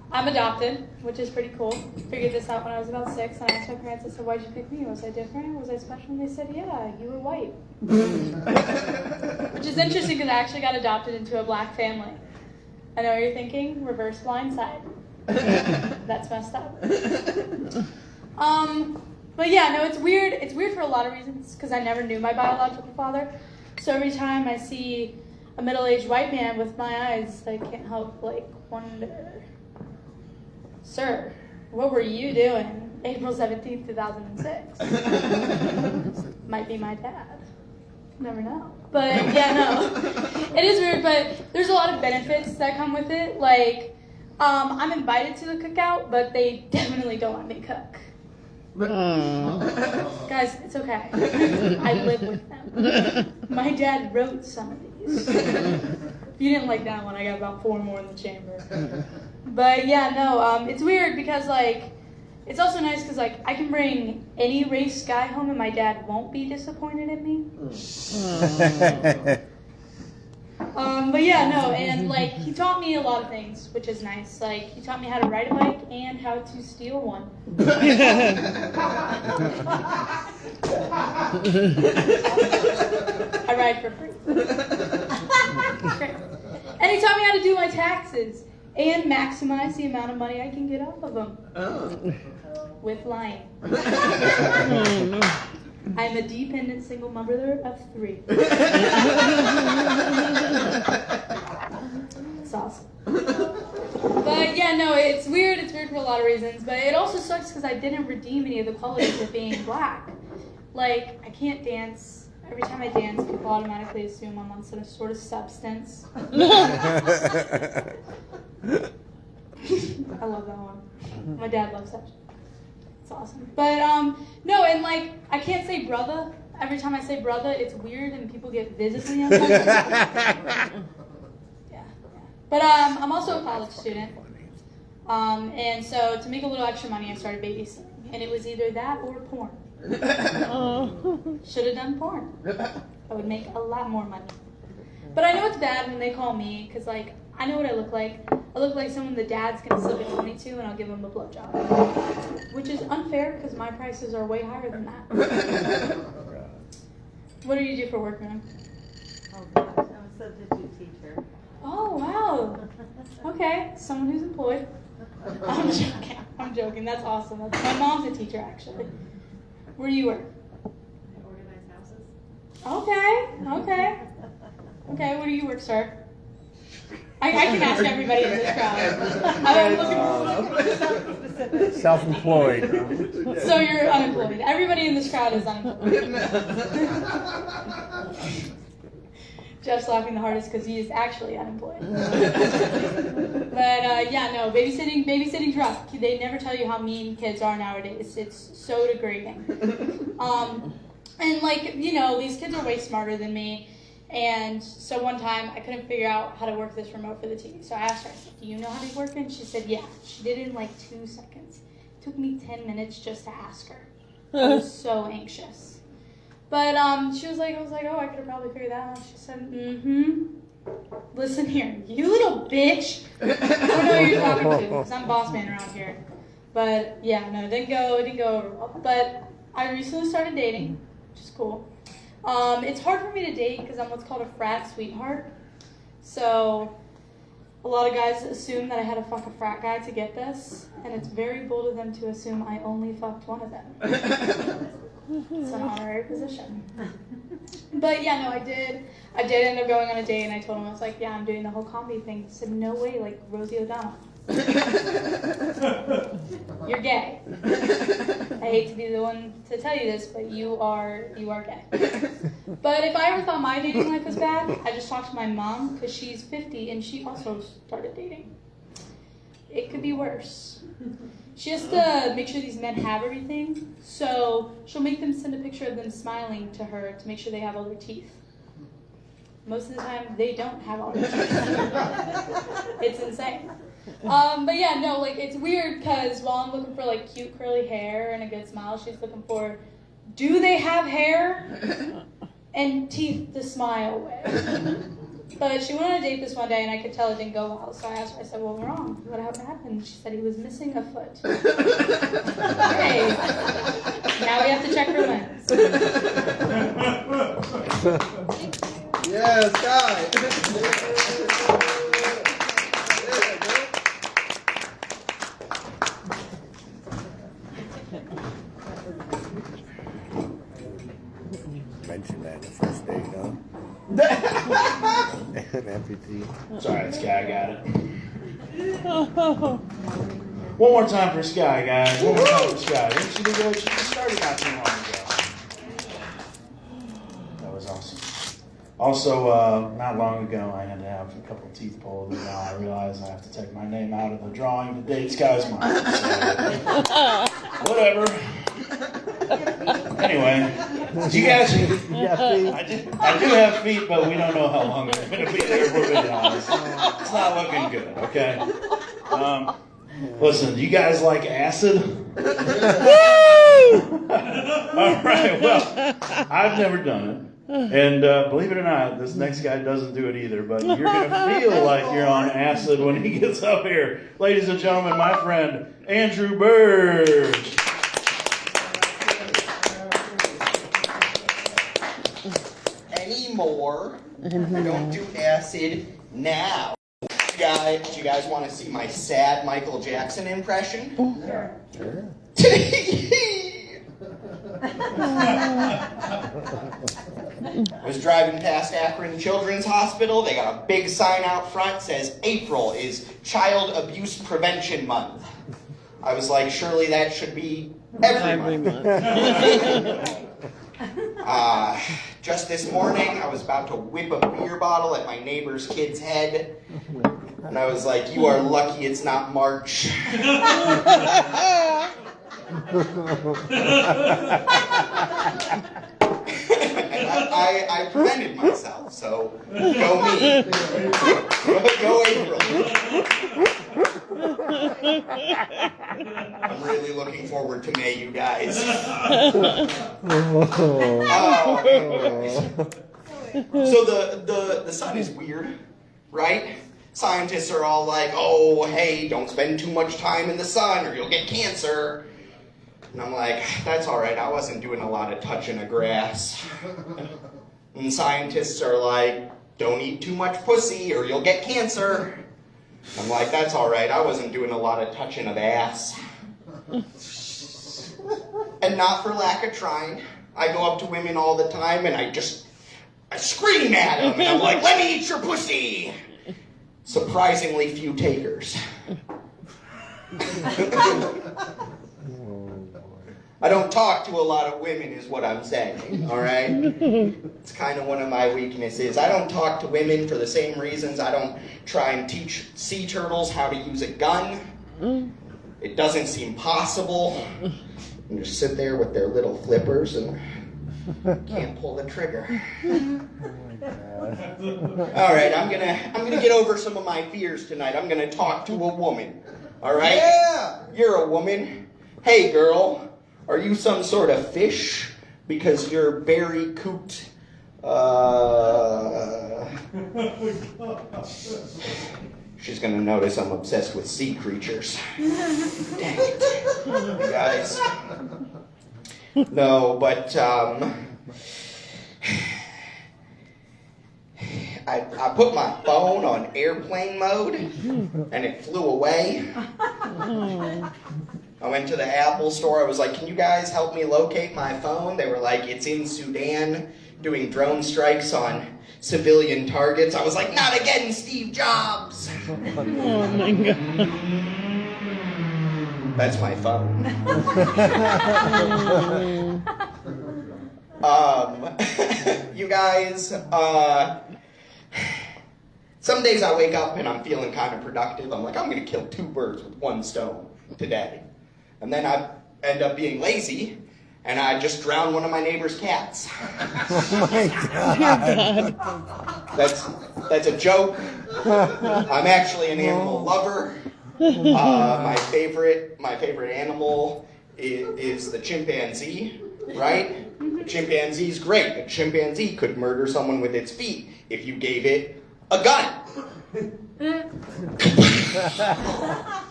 I'm adopted, which is pretty cool. Figured this out when I was about 6, and I asked my parents, I said, why'd you pick me? Was I different? Was I special? And they said, yeah, you were white. Which is interesting because I actually got adopted into a black family. I know what you're thinking, reverse blindside. That's messed up. But yeah, no, it's weird. It's weird for a lot of reasons because I never knew my biological father. So every time I see a middle-aged white man with my eyes, I can't help wonder, sir, what were you doing April 17th, 2006? Might be my dad. Never know. But yeah, no, it is weird, but there's a lot of benefits that come with it. I'm invited to the cookout, but they definitely don't let me cook. Guys, it's okay. I live with them. My dad wrote some of these. If you didn't like that one, I got about 4 more in the chamber. But yeah, no, it's weird because it's also nice because I can bring any race guy home and my dad won't be disappointed in me. But yeah, no, and he taught me a lot of things, which is nice. He taught me how to ride a bike and how to steal one. I ride for free. Great. And he taught me how to do my taxes and maximize the amount of money I can get off of them. With lying. I'm a dependent single mother of 3. It's awesome. But yeah, no, it's weird. It's weird for a lot of reasons. But it also sucks because I didn't redeem any of the qualities of being black. I can't dance. Every time I dance, people automatically assume I'm on some sort of substance. I love that one. My dad loves that. It's awesome. But, no, and, I can't say brother. Every time I say brother, it's weird and people get visibly uncomfortable. Yeah. But, I'm also a college student. And so to make a little extra money, I started babysitting. And it was either that or porn. Should have done porn. I would make a lot more money. But I know it's bad when they call me, because, I know what I look like. I look like someone the dad's going to slip at 22 and I'll give him a blowjob. Which is unfair because my prices are way higher than that. What do you do for work, ma'am? Oh gosh, I'm a substitute teacher. Oh, wow. Okay, someone who's employed. I'm joking. I'm joking. That's awesome. My mom's a teacher, actually. Where do you work? I organize houses. Okay. Okay, where do you work, sir? I can ask everybody in this crowd. I'm looking for Self-employed. So you're unemployed. Everybody in this crowd is unemployed. Jeff's laughing the hardest because he is actually unemployed. But yeah, no, babysitting's rough. They never tell you how mean kids are nowadays. It's so degrading. And these kids are way smarter than me. And so one time I couldn't figure out how to work this remote for the TV. So I asked her, I said, do you know how to work it? She said, yeah. She did it in 2 seconds. It took me 10 minutes just to ask her. I was so anxious. But she was like, oh, I could have probably figured that out. She said, listen here, you little bitch. I don't know who you're talking to because I'm boss man around here. But yeah, no, it didn't go over well. But I recently started dating, which is cool. It's hard for me to date because I'm what's called a frat sweetheart. So a lot of guys assume that I had to fuck a frat guy to get this, and it's very bold of them to assume I only fucked one of them. It's an honorary position. But yeah, no, I did end up going on a date, and I told him, I was like, yeah, I'm doing the whole comedy thing. He said, no way, like Rosie O'Donnell. You're gay. I hate to be the one to tell you this, but you are gay. But if I ever thought my dating life was bad, I just talked to my mom, because she's 50, and she also started dating. It could be worse. She has to make sure these men have everything, so she'll make them send a picture of them smiling to her to make sure they have all their teeth. Most of the time, they don't have all their teeth. It's insane. But yeah, no, it's weird because while I'm looking for cute curly hair and a good smile, she's looking for, do they have hair? and teeth to smile with. But she went on a date this one day, and I could tell it didn't go well. So I asked her, I said, "What went wrong? What happened?" She said he was missing a foot. Okay. Now we have to check her lens. Yes, guy. Mentioned that the first day, huh? An amputee. Sorry, it's Sky, I got it. One more time for Sky, guys. One more time for Sky. She did what she started not too long ago. That was awesome. Also, not long ago, I had to have a couple teeth pulled, and now I realize I have to take my name out of the drawing to date Sky's mom. So, whatever. Anyway, you guys, I do have feet, but we don't know how long they're going to be there. If we're being honest. It's not looking good. Okay. Listen, do you guys like acid? All right. Well, I've never done it. And believe it or not, this next guy doesn't do it either, but you're going to feel like you're on acid when he gets up here. Ladies and gentlemen, my friend, Andrew Burge. Anymore. I don't do acid now. Do you guys want to see my sad Michael Jackson impression? Sure. I was driving past Akron Children's Hospital. They got a big sign out front says April is Child Abuse Prevention Month. I was like, surely that should be every month. Just this morning, I was about to whip a beer bottle at my neighbor's kid's head. And I was like, you are lucky it's not March. I prevented myself, so go me. Go April. I'm really looking forward to May, you guys. So the sun is weird, right? Scientists are all like, oh, hey, don't spend too much time in the sun or you'll get cancer. And I'm like, that's all right, I wasn't doing a lot of touching of grass. And scientists are like, don't eat too much pussy or you'll get cancer. I'm like, that's all right, I wasn't doing a lot of touching of ass. And not for lack of trying. I go up to women all the time and I scream at them and I'm like, let me eat your pussy. Surprisingly few takers. I don't talk to a lot of women is what I'm saying, all right? It's kind of one of my weaknesses. I don't talk to women for the same reasons I don't try and teach sea turtles how to use a gun. It doesn't seem possible. And just sit there with their little flippers and can't pull the trigger. All right, I'm gonna get over some of my fears tonight. I'm gonna talk to a woman. All right? Yeah. You're a woman. Hey, girl. Are you some sort of fish? Because you're very coot. She's gonna notice I'm obsessed with sea creatures. Dang it, you guys. No, but I put my phone on airplane mode, and it flew away. I went to the Apple store. I was like, can you guys help me locate my phone? They were like, it's in Sudan doing drone strikes on civilian targets. I was like, not again, Steve Jobs. Oh my God. That's my phone. You guys, some days I wake up and I'm feeling kind of productive. I'm like, I'm going to kill 2 birds with 1 stone today. And then I end up being lazy, and I just drown one of my neighbor's cats. Oh my God. That's a joke. I'm actually an animal lover. My favorite animal is the chimpanzee, right? chimpanzee's great. A chimpanzee could murder someone with its feet if you gave it a gun.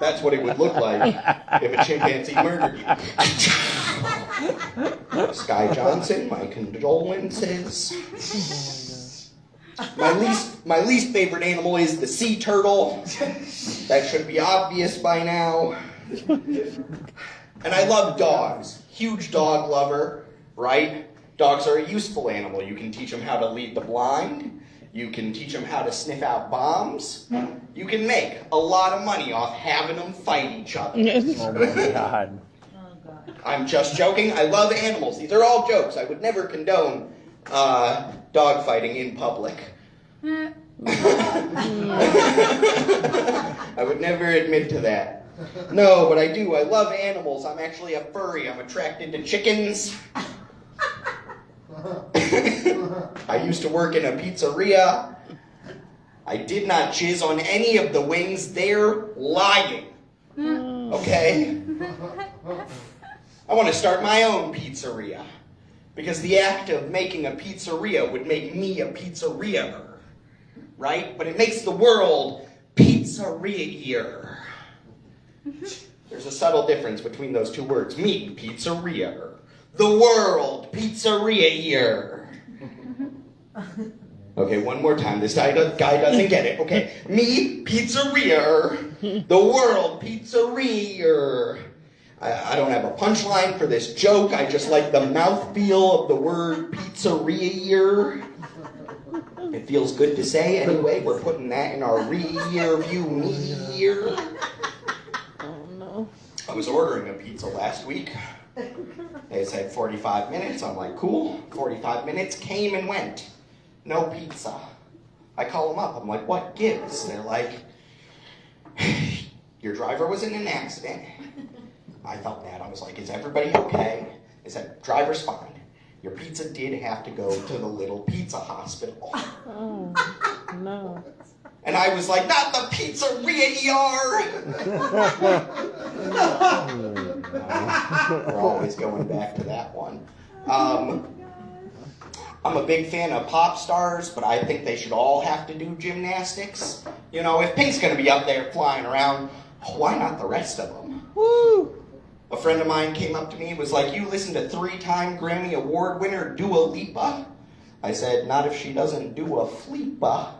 That's what it would look like if a chimpanzee murdered you. Sky Johnson, my condolences. My least favorite animal is the sea turtle. That should be obvious by now. And I love dogs. Huge dog lover, right? Dogs are a useful animal. You can teach them how to lead the blind. You can teach them how to sniff out bombs. You can make a lot of money off having them fight each other. Oh my God. I'm just joking. I love animals. These are all jokes. I would never condone dog fighting in public. I would never admit to that. No, but I do. I love animals. I'm actually a furry. I'm attracted to chickens. I used to work in a pizzeria. I did not jizz on any of the wings. They're lying. Okay? I want to start my own pizzeria. Because the act of making a pizzeria would make me a pizzeria-er. Right? But it makes the world pizzeria-er. There's a subtle difference between those two words. Me, pizzeria-er. The world, pizzeria-er. Okay, one more time. This guy doesn't get it. Okay, me, pizzeria-er. The world, pizzeria-er. I don't have a punchline for this joke. I just like the mouthfeel of the word pizzeria-er. It feels good to say. Anyway, we're putting that in our rear view mirror. I was ordering a pizza last week. They said 45 minutes. I'm like, cool. 45 minutes came and went. No pizza. I call them up. I'm like, what gives? They're like, your driver was in an accident. I felt bad. I was like, is everybody okay? They said, driver's fine. Your pizza did have to go to the little pizza hospital. Oh, no. And I was like, not the pizzeria ER! We're always going back to that one. I'm a big fan of pop stars, but I think they should all have to do gymnastics. You know, if Pink's gonna be up there flying around, why not the rest of them? Woo! A friend of mine came up to me and was like, you listen to 3-time Grammy Award winner Dua Lipa? I said, not if she doesn't do a fleepa.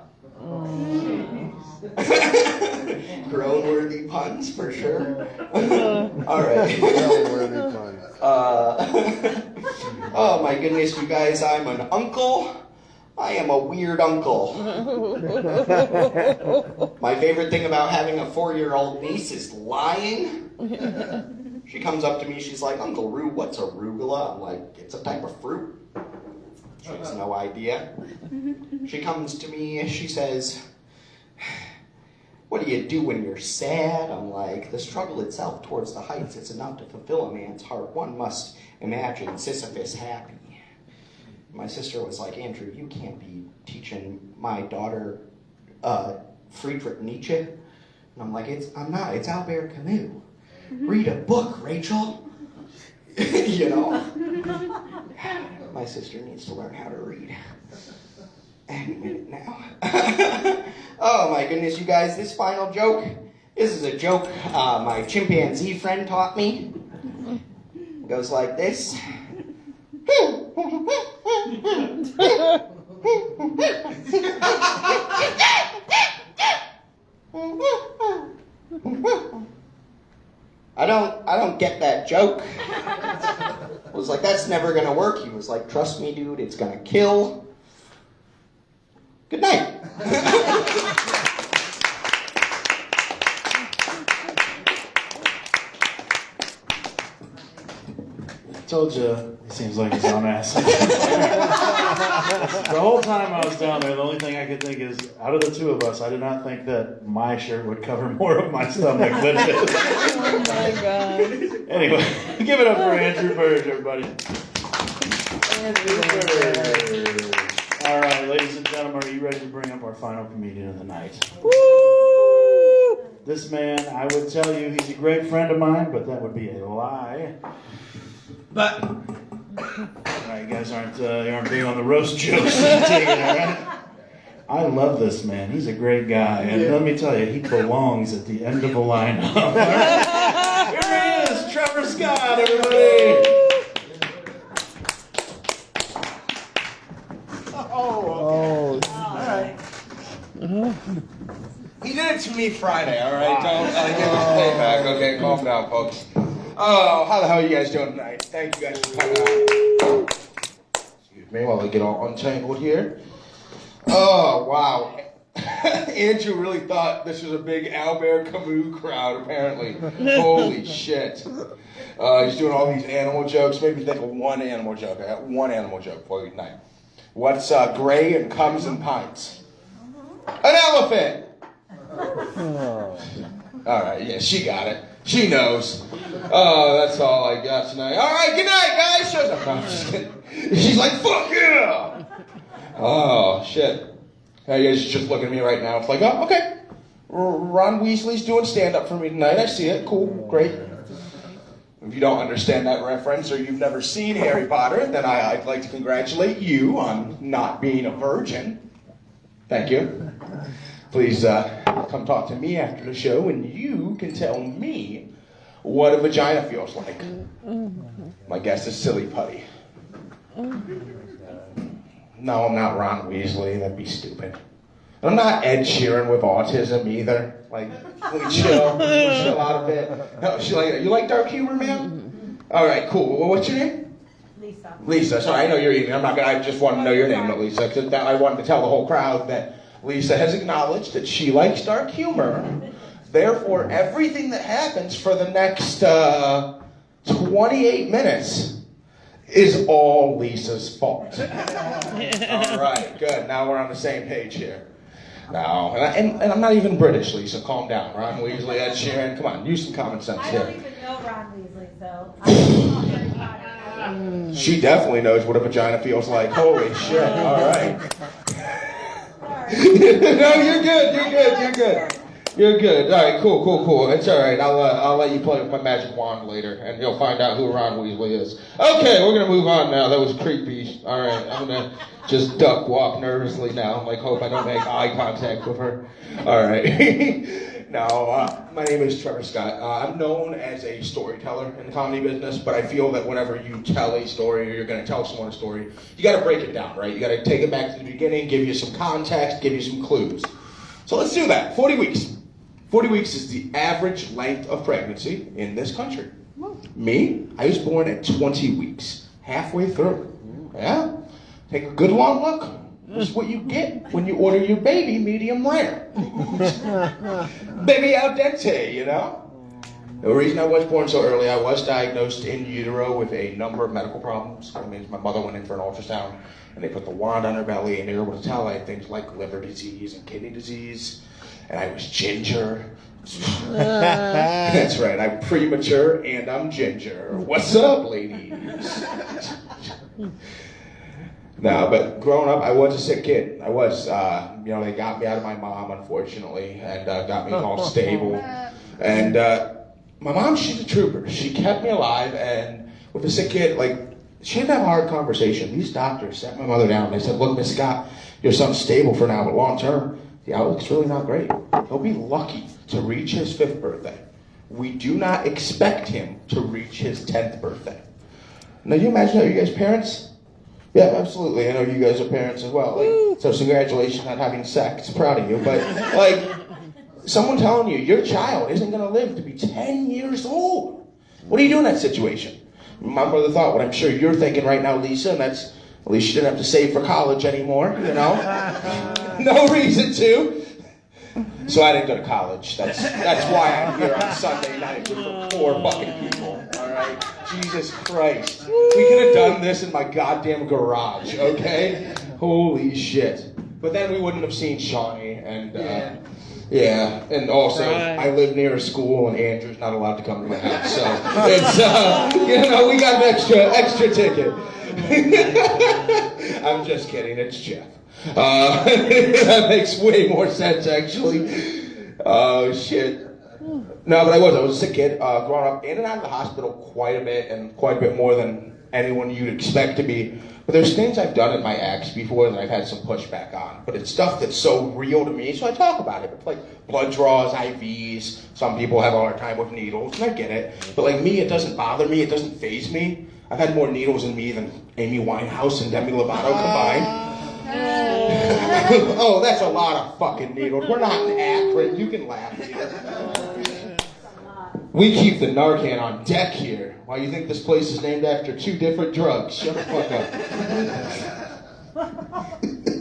Grown-worthy puns, for sure. All right. Grown-worthy puns. Oh my goodness, you guys, I'm an uncle. I am a weird uncle. My favorite thing about having a 4-year-old niece is lying. She comes up to me, she's like, Uncle Roo, what's arugula? I'm like, it's a type of fruit. She has no idea. She comes to me and she says, what do you do when you're sad? I'm like, the struggle itself towards the heights is enough to fulfill a man's heart. One must imagine Sisyphus happy. My sister was like, Andrew, you can't be teaching my daughter Friedrich Nietzsche. And I'm like, I'm not, it's Albert Camus. Read a book, Rachel. You know? My sister needs to learn how to read. Any minute now. Oh my goodness, you guys, this final joke, this is a joke my chimpanzee friend taught me. It goes like this. I don't get that joke. I was like, that's never gonna work. He was like, trust me, dude, it's gonna kill. Good night. Told you, he seems like he's on acid. The whole time I was down there, the only thing I could think is, out of the two of us, I did not think that my shirt would cover more of my stomach than his. Oh my God. Anyway, give it up for Andrew Burge, everybody. Andrew Burge. All right, ladies and gentlemen, are you ready to bring up our final comedian of the night? Woo! This man, I would tell you he's a great friend of mine, but that would be a lie. But All right, You guys aren't big on the roast jokes. Take it, all right? I love this man. He's a great guy. And let me tell you, he belongs at the end of the lineup. All right? Here he is, Trevor Scott, everybody. Oh, He did it to me Friday, all right? Don't give his payback. Okay, calm down, folks. Oh, how the hell are you guys doing tonight? Thank you guys for coming out. Excuse me while I get all untangled here. Oh, wow. Andrew really thought this was a big Albert Camus crowd, apparently. Holy shit. He's doing all these animal jokes. Made me think of one animal joke. I got one animal joke for you tonight. What's gray and comes in pints? An elephant! All right, yeah, she got it. She knows. Oh, that's all I got tonight. All right, good night, guys. Shows up. No, I'm just kidding. She's like, fuck yeah! Oh, shit. Hey, you guys are just looking at me right now. It's like, oh, okay. Ron Weasley's doing stand-up for me tonight. I see it. Cool, great. If you don't understand that reference or you've never seen Harry Potter, then I'd like to congratulate you on not being a virgin. Thank you. Please come talk to me after the show and you can tell me what a vagina feels like. My guess is silly putty. No, I'm not Ron Weasley. That'd be stupid. I'm not Ed Sheeran with autism either. Like, can we chill? Can we chill out a bit? No, you like dark humor, man? All right, cool. Well, what's your name? Lisa. Lisa. Sorry, I know your name. I just want to know your name, Lisa. 'Cause I wanted to tell the whole crowd that Lisa has acknowledged that she likes dark humor. Therefore, everything that happens for the next 28 minutes is all Lisa's fault. All right, good. Now we're on the same page here. No, and I'm not even British, Lisa. Calm down. Ron Weasley, Ed Sheeran. Come on, use some common sense I here. don't even know Ron Weasley, so I don't know Harry Potter. She definitely knows what a vagina feels like. Holy shit. All right. No, you're good. You're good. All right, cool. It's all right. I'll let you play with my magic wand later, and you'll find out who Ron Weasley is. Okay, we're gonna move on now. That was creepy. All right, I'm gonna just duck walk nervously now. Like, hope I don't make eye contact with her. All right. Now, my name is Trevor Scott. I'm known as a storyteller in the comedy business, but I feel that whenever you tell a story or you're going to tell someone a story, you got to break it down, right? You got to take it back to the beginning, give you some context, give you some clues. So let's do that. 40 weeks. 40 weeks is the average length of pregnancy in this country. Me, I was born at 20 weeks, halfway through. Yeah? Take a good long look. This is what you get when you order your baby medium rare. Baby al dente, you know? The reason I was born so early, I was diagnosed in utero with a number of medical problems. That means my mother went in for an ultrasound, and they put the wand on her belly, and they were able to tell I had things like liver disease and kidney disease, and I was ginger. That's right, I'm premature and I'm ginger. What's up, ladies? No, but growing up, I was a sick kid. I was, they got me out of my mom, unfortunately, and got me all stable. And my mom, she's a trooper. She kept me alive, and with a sick kid, she had to have a hard conversation. These doctors sat my mother down. They said, look, Miss Scott, your son's stable for now, but long term, the outlook's really not great. He'll be lucky to reach his 5th birthday. We do not expect him to reach his 10th birthday. Now, you imagine that, you guys parents? Yeah, absolutely. I know you guys are parents as well. So congratulations on having sex. Proud of you. But, someone telling you your child isn't going to live to be 10 years old. What do you do in that situation? My mother thought what I'm sure you're thinking right now, Lisa, and that's, at least you didn't have to save for college anymore, you know? No reason to. So I didn't go to college. That's why I'm here on Sunday night with the poor fucking people. All right? Jesus Christ. We could have done this in my goddamn garage, okay? Holy shit. But then we wouldn't have seen Shawnee, and yeah, and also I live near a school, and Andrew's not allowed to come to my house, so it's we got an extra ticket. I'm just kidding. It's Jeff. That makes way more sense, actually. Oh shit. No, but I was a sick kid, growing up in and out of the hospital quite a bit, and quite a bit more than anyone you'd expect to be. But there's things I've done in my acts before that I've had some pushback on. But it's stuff that's so real to me, so I talk about it. It's like blood draws, IVs. Some people have a hard time with needles, and I get it. But like me, it doesn't bother me. It doesn't faze me. I've had more needles in me than Amy Winehouse and Demi Lovato combined. Oh, that's a lot of fucking needles. We're not in Akron. You can laugh here. We keep the Narcan on deck here. Why, you think this place is named after 2 different drugs? Shut the fuck up.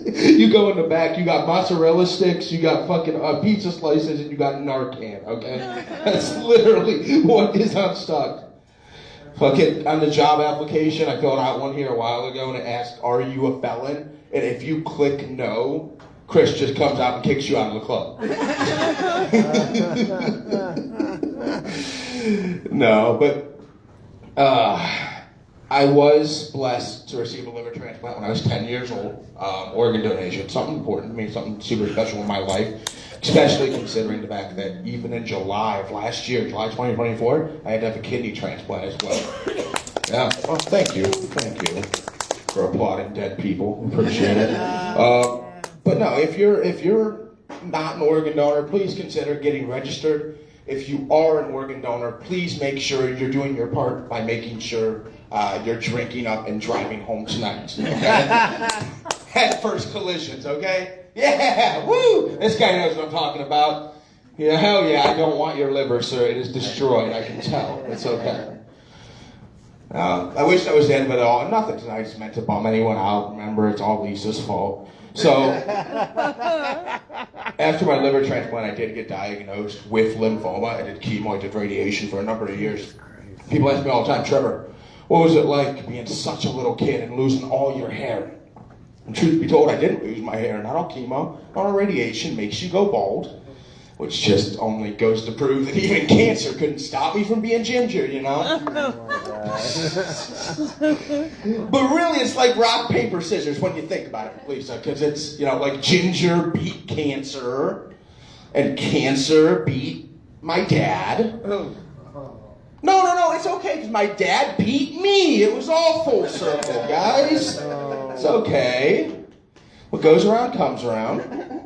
You go in the back, you got mozzarella sticks, you got fucking pizza slices, and you got Narcan, okay? That's literally what is on stock. Fucking on the job application, I filled out one here a while ago and it asked, are you a felon? And if you click no, Chris just comes out and kicks you out of the club. No, but I was blessed to receive a liver transplant when I was 10 years old. Organ donation, something important to me, something super special in my life, especially considering the fact that even in July of last year, July 2024, I had to have a kidney transplant as well. Yeah, well, thank you for applauding dead people. Appreciate it. But no, if you're not an organ donor, please consider getting registered. If you are an organ donor, please make sure you're doing your part by making sure you're drinking up and driving home tonight. Okay? Head first collisions, okay? Yeah, woo! This guy knows what I'm talking about. Yeah, hell yeah, I don't want your liver, sir. It is destroyed, I can tell. It's okay. I wish that was the end of it all. Nothing tonight's meant to bum anyone out. Remember, it's all Lisa's fault. So, after my liver transplant, I did get diagnosed with lymphoma. I did chemo, I did radiation for a number of years. People ask me all the time, Trevor, what was it like being such a little kid and losing all your hair? And truth be told, I didn't lose my hair. Not all chemo, not all radiation makes you go bald. Which just only goes to prove that even cancer couldn't stop me from being ginger, you know? But really, it's like rock, paper, scissors when you think about it, Lisa, because it's, you know, like ginger beat cancer, and cancer beat my dad. No, it's okay, because my dad beat me. It was all full circle, guys. It's okay. What goes around comes around.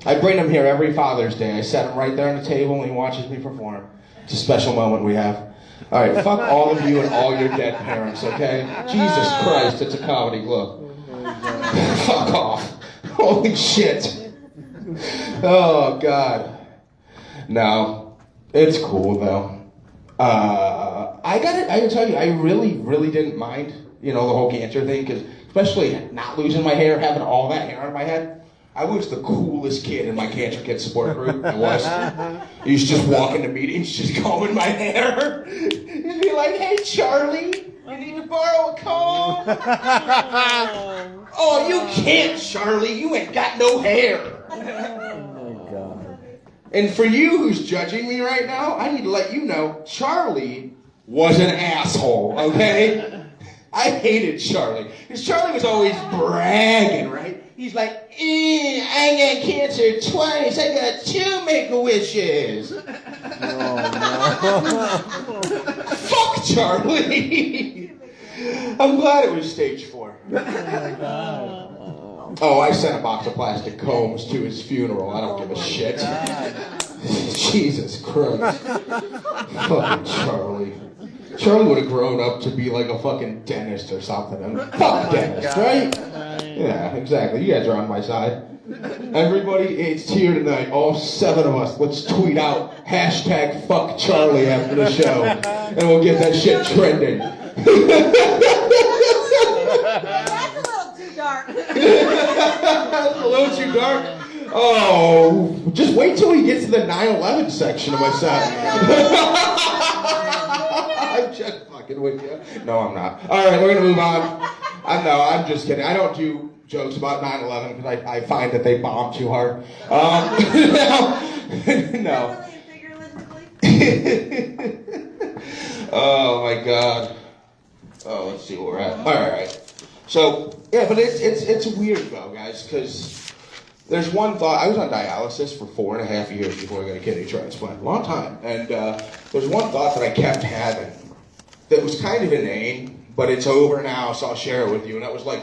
I bring him here every Father's Day. I set him right there on the table and he watches me perform. It's a special moment we have. All right, fuck all of you and all your dead parents, okay? Jesus Christ, it's a comedy club. Fuck off. Holy shit. Oh, God. No, it's cool, though. I gotta tell you, I really didn't mind, you know, the whole cancer thing, because especially not losing my hair, having all that hair on my head. I was the coolest kid in my cancer kid support group. I was. He used to just walk into meetings, just combing my hair. He'd be like, hey, Charlie, you need to borrow a comb? Oh, you can't, Charlie. You ain't got no hair. Oh, God. And for you who's judging me right now, I need to let you know, Charlie was an asshole, okay? I hated Charlie. Because Charlie was always bragging, right? He's like, I got cancer twice. I got 2 Make-A-Wishes. Oh, no. Fuck Charlie. I'm glad it was stage 4. Oh, I sent a box of plastic combs to his funeral. I don't give a shit. Jesus Christ. Fucking Charlie. Charlie would have grown up to be like a fucking dentist or something. And fuck dentist, right? Yeah, exactly. You guys are on my side. Everybody, it's here tonight. All 7 of us. Let's tweet out hashtag fuck Charlie after the show. And we'll get that shit trending. That's a little too dark. That's a little too dark. Oh, just wait till we get to the 9/11 section of my set. I'm just fucking with you. No, I'm not. All right, we're gonna move on. I'm just kidding. I don't do jokes about 9/11 because I find that they bomb too hard. No. Oh my God. Oh, let's see where we're at. All right. So yeah, but it's weird though, guys, because there's one thought. I was on dialysis for 4.5 years before I got a kidney transplant. Long time. And there's one thought that I kept having that was kind of inane, but it's over now, so I'll share it with you. And that was like,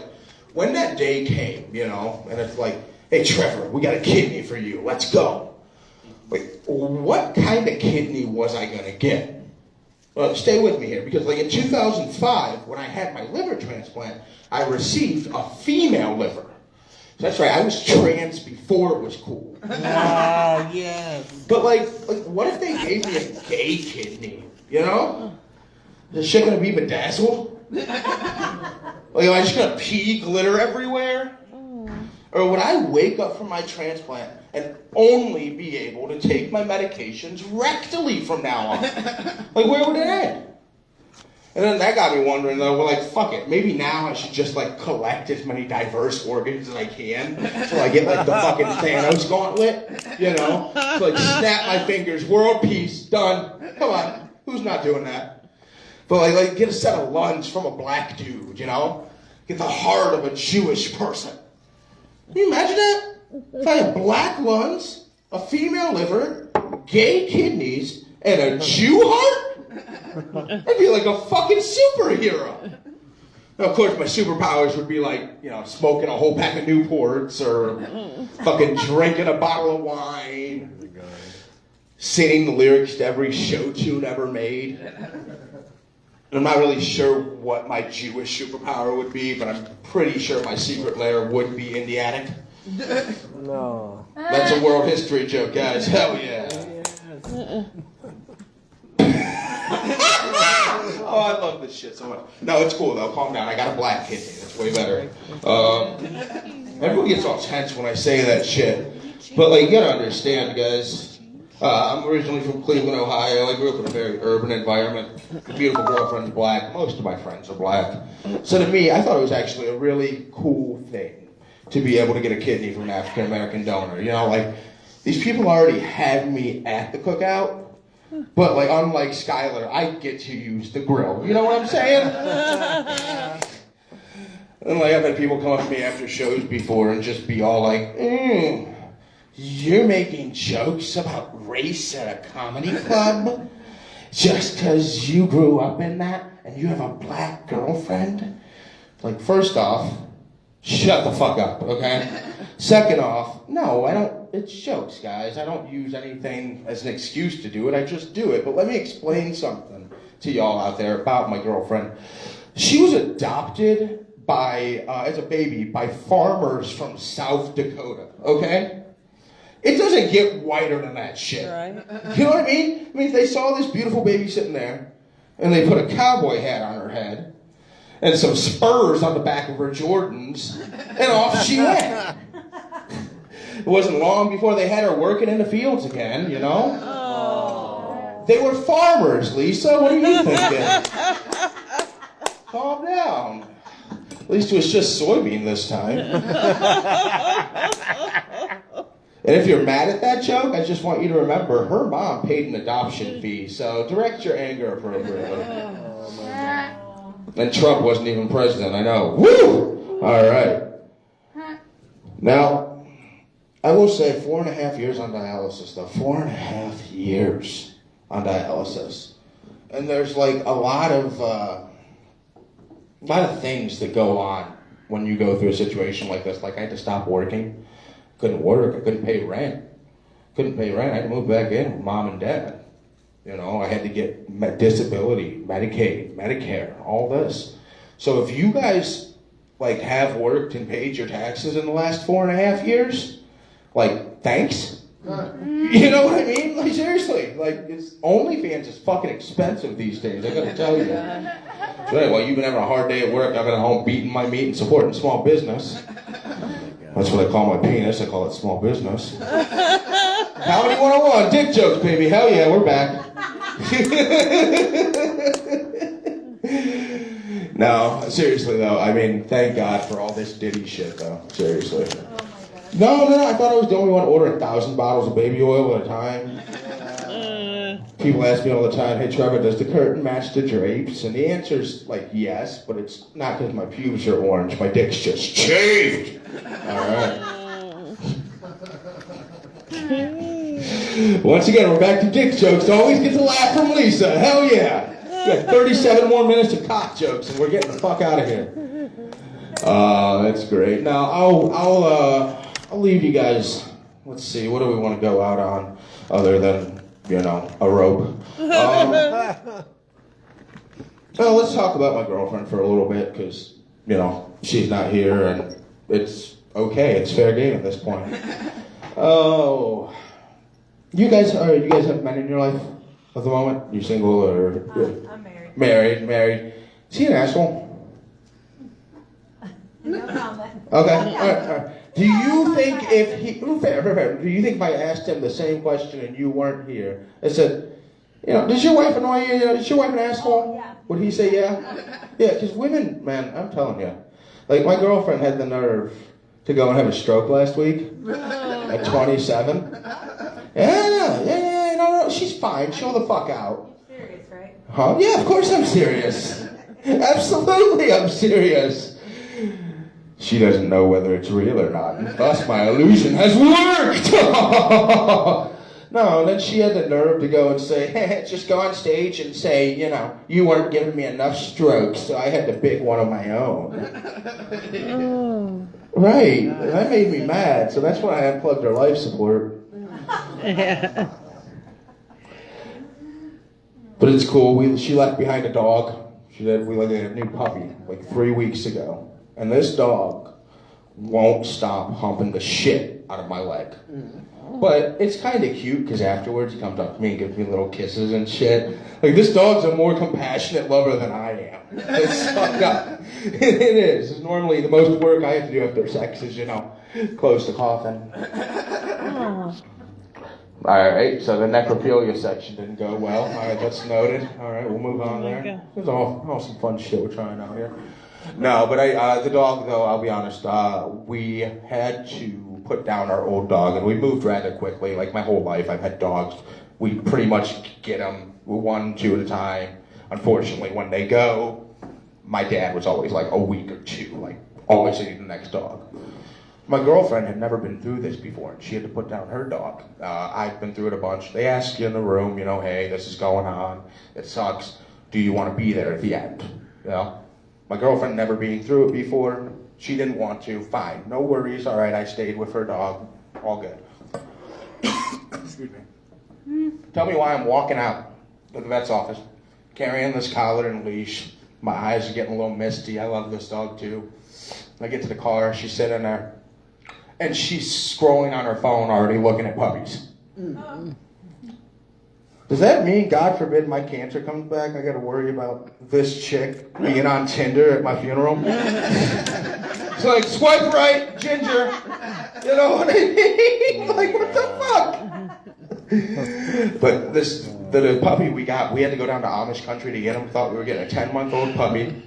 when that day came, you know, and it's like, hey, Trevor, we got a kidney for you. Let's go. Like, what kind of kidney was I going to get? Well, stay with me here, because like in 2005, when I had my liver transplant, I received a female liver. So that's right, I was trans before it was cool. Wow, yes. But like, what if they gave me a gay kidney? You know? Is this shit gonna be bedazzled? Like, am I just gonna pee glitter everywhere? Or would I wake up from my transplant and only be able to take my medications rectally from now on? Like, where would it end? And then that got me wondering, though, well, like, fuck it. Maybe now I should just, like, collect as many diverse organs as I can until I get, like, the fucking Thanos gauntlet, you know? So, like, snap my fingers, world peace, done. Come on, who's not doing that? But, like get a set of lungs from a black dude, you know? Get the heart of a Jewish person. Can you imagine that? If I had black lungs, a female liver, gay kidneys, and a Jew heart? I'd be like a fucking superhero. Now, of course, my superpowers would be like, you know, smoking a whole pack of Newports or fucking drinking a bottle of wine, singing the lyrics to every show tune ever made. And I'm not really sure what my Jewish superpower would be, but I'm pretty sure my secret lair would be in the attic. No. That's a world history joke, guys. Hell yeah. Oh, I love this shit so much. No, it's cool though. Calm down. I got a black kidney. That's way better. Everyone gets all tense when I say that shit. But like, you gotta understand, guys. I'm originally from Cleveland, Ohio. I grew up in a very urban environment. A beautiful girlfriend's black. Most of my friends are black. So to me, I thought it was actually a really cool thing to be able to get a kidney from an African American donor. You know, like, these people already had me at the cookout. But, like, unlike Skylar, I get to use the grill. You know what I'm saying? And, like, I've had people come up to me after shows before and just be all like, you're making jokes about race at a comedy club just because you grew up in that and you have a black girlfriend? Like, first off, shut the fuck up, okay? Second off, no, I don't. It's jokes, guys. I don't use anything as an excuse to do it. I just do it. But let me explain something to y'all out there about my girlfriend. She was adopted by, as a baby, by farmers from South Dakota, okay? It doesn't get whiter than that shit. Right. You know what I mean? I mean, they saw this beautiful baby sitting there, and they put a cowboy hat on her head, and some spurs on the back of her Jordans, and off she went. It wasn't long before they had her working in the fields again, you know? Oh. They were farmers, Lisa. What are you thinking? Calm down. At least it was just soybean this time. And if you're mad at that joke, I just want you to remember her mom paid an adoption fee, so direct your anger appropriately. And Trump wasn't even president, I know. Woo! All right. Now, I will say 4.5 years on dialysis, though. 4.5 years on dialysis. And there's like a lot of things that go on when you go through a situation like this. Like, I had to stop working. Couldn't work. I couldn't pay rent. I had to move back in with mom and dad. You know, I had to get disability, Medicaid, Medicare, all this. So if you guys like have worked and paid your taxes in the last 4.5 years, like, thanks. You know what I mean? Like, seriously. Like, OnlyFans is fucking expensive these days, I gotta tell you. So anyway, you've been having a hard day at work. I've been at home beating my meat and supporting small business. That's what I call my penis. I call it small business. Comedy 101, dick jokes, baby. Hell yeah, we're back. No, seriously though, I mean, thank God for all this Diddy shit though. Seriously. No, I thought I was the only one ordering 1,000 bottles of baby oil at a time. People ask me all the time, hey Trevor, does the curtain match the drapes? And the answer's like, yes, but it's not because my pubes are orange. My dick's just shaved. Alright. Once again, we're back to dick jokes. Always get the laugh from Lisa. Hell yeah. got 37 more minutes of cock jokes, and we're getting the fuck out of here. That's great. Now I'll leave you guys. Let's see. What do we want to go out on, other than a rope? Well, let's talk about my girlfriend for a little bit, because she's not here, and it's okay. It's fair game at this point. Oh, you guys have men in your life at the moment? You single or? I'm married. Married. Is he an asshole? No comment. Okay. All right. Do you think if he fair. Do you think if I asked him the same question and you weren't here, I said, does your wife annoy you? Is your wife an asshole? Yeah. Would he say yeah? Yeah, because women, man, I'm telling you, like my girlfriend had the nerve to go and have a stroke last week at 27. Yeah. No, she's fine. Chill the fuck out. You're serious, right? Huh? Yeah, of course I'm serious. Absolutely, I'm serious. She doesn't know whether it's real or not, and thus my illusion has worked! No, then she had the nerve to go and say, just go on stage and say, you weren't giving me enough strokes, so I had to pick one of my own. Oh. Right, that made me mad, so that's why I unplugged her life support. Yeah. But it's cool, she left behind a dog. We had a new puppy, like 3 weeks ago. And this dog won't stop humping the shit out of my leg. But it's kind of cute because afterwards he comes up to me and gives me little kisses and shit. Like, this dog's a more compassionate lover than I am. It's fucked up. It is. It's normally the most work I have to do after sex is, close the coffin. Oh. Alright, so the necrophilia section didn't go well. Alright, that's noted. Alright, we'll move on there. There's all some fun shit we're trying out here. No, but the dog, though, I'll be honest, we had to put down our old dog, and we moved rather quickly. Like, my whole life, I've had dogs. We pretty much get them 1, 2 at a time. Unfortunately, when they go, my dad was always like a week or 2, like, always need the next dog. My girlfriend had never been through this before, and she had to put down her dog. I've been through it a bunch. They ask you in the room, hey, this is going on. It sucks. Do you want to be there at the end? My girlfriend never being through it before, she didn't want to. Fine, no worries. All right, I stayed with her dog. All good. Excuse me. Tell me why I'm walking out of the vet's office, carrying this collar and leash. My eyes are getting a little misty. I love this dog too. I get to the car, she's sitting there, and she's scrolling on her phone already looking at puppies. Does that mean, God forbid, my cancer comes back, I gotta worry about this chick being on Tinder at my funeral? It's like, swipe right, ginger. You know what I mean? Like, what the fuck? But the puppy we got, we had to go down to Amish country to get him. Thought we were getting a 10-month-old puppy,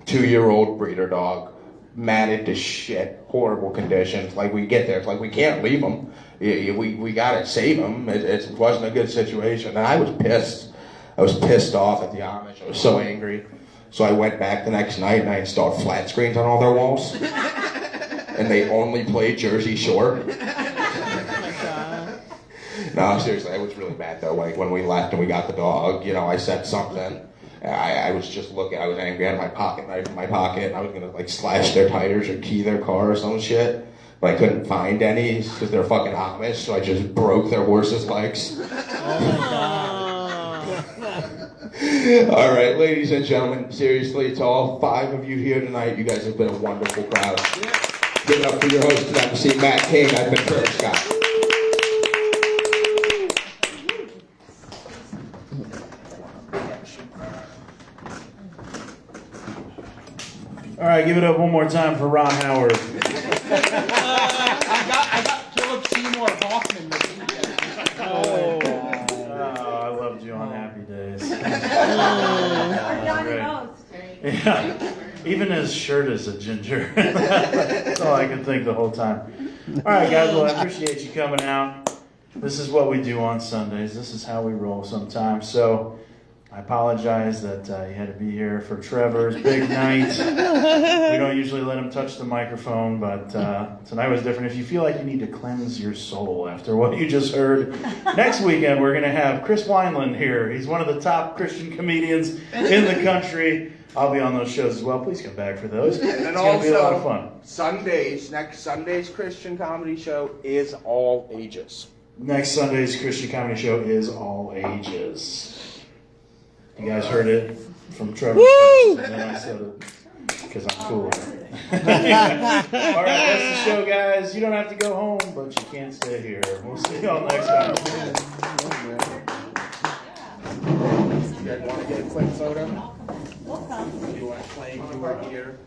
2-year-old breeder dog, matted to shit, horrible conditions. Like, we get there, it's like we can't leave him. We gotta save him. It wasn't a good situation, and I was pissed. I was pissed off at the Amish. I was so angry. So I went back the next night and I installed flat screens on all their walls, and they only played Jersey Shore. No, seriously, I was really mad though. Like, when we left and we got the dog, I said something. I was just looking. I was angry. I had my pocket knife in my pocket, and I was gonna slash their tires or key their car or some shit. But I couldn't find any because they're fucking Amish, so I just broke their horses' legs. Oh my God. All right, ladies and gentlemen, seriously, to all 5 of you here tonight, you guys have been a wonderful crowd. Give it up for your host tonight, see Matt King. I've been Kurt Scott. All right, give it up one more time for Ron Howard. I got Philip Seymour Hoffman with me. Oh, I loved you on Happy Days. Yeah, even his shirt is a ginger. That's all I can think the whole time. All right, guys, well, I appreciate you coming out. This is what we do on Sundays. This is how we roll sometimes. So I I apologize that you had to be here for Trevor's big night. We don't usually let him touch the microphone, but tonight was different. If you feel like you need to cleanse your soul after what you just heard, next weekend we're going to have Chris Wineland here. He's one of the top Christian comedians in the country. I'll be on those shows as well. Please come back for those. And It's going to be a lot of fun. Next Sunday's Christian comedy show is all ages. Next Sunday's Christian comedy show is all ages. You guys heard it from Trevor. Woo! And then I said it because I'm cool. All right, that's the show, guys. You don't have to go home, but you can't stay here. We'll see y'all next time. You guys want to get a quick photo? We'll come. You want to claim you were here?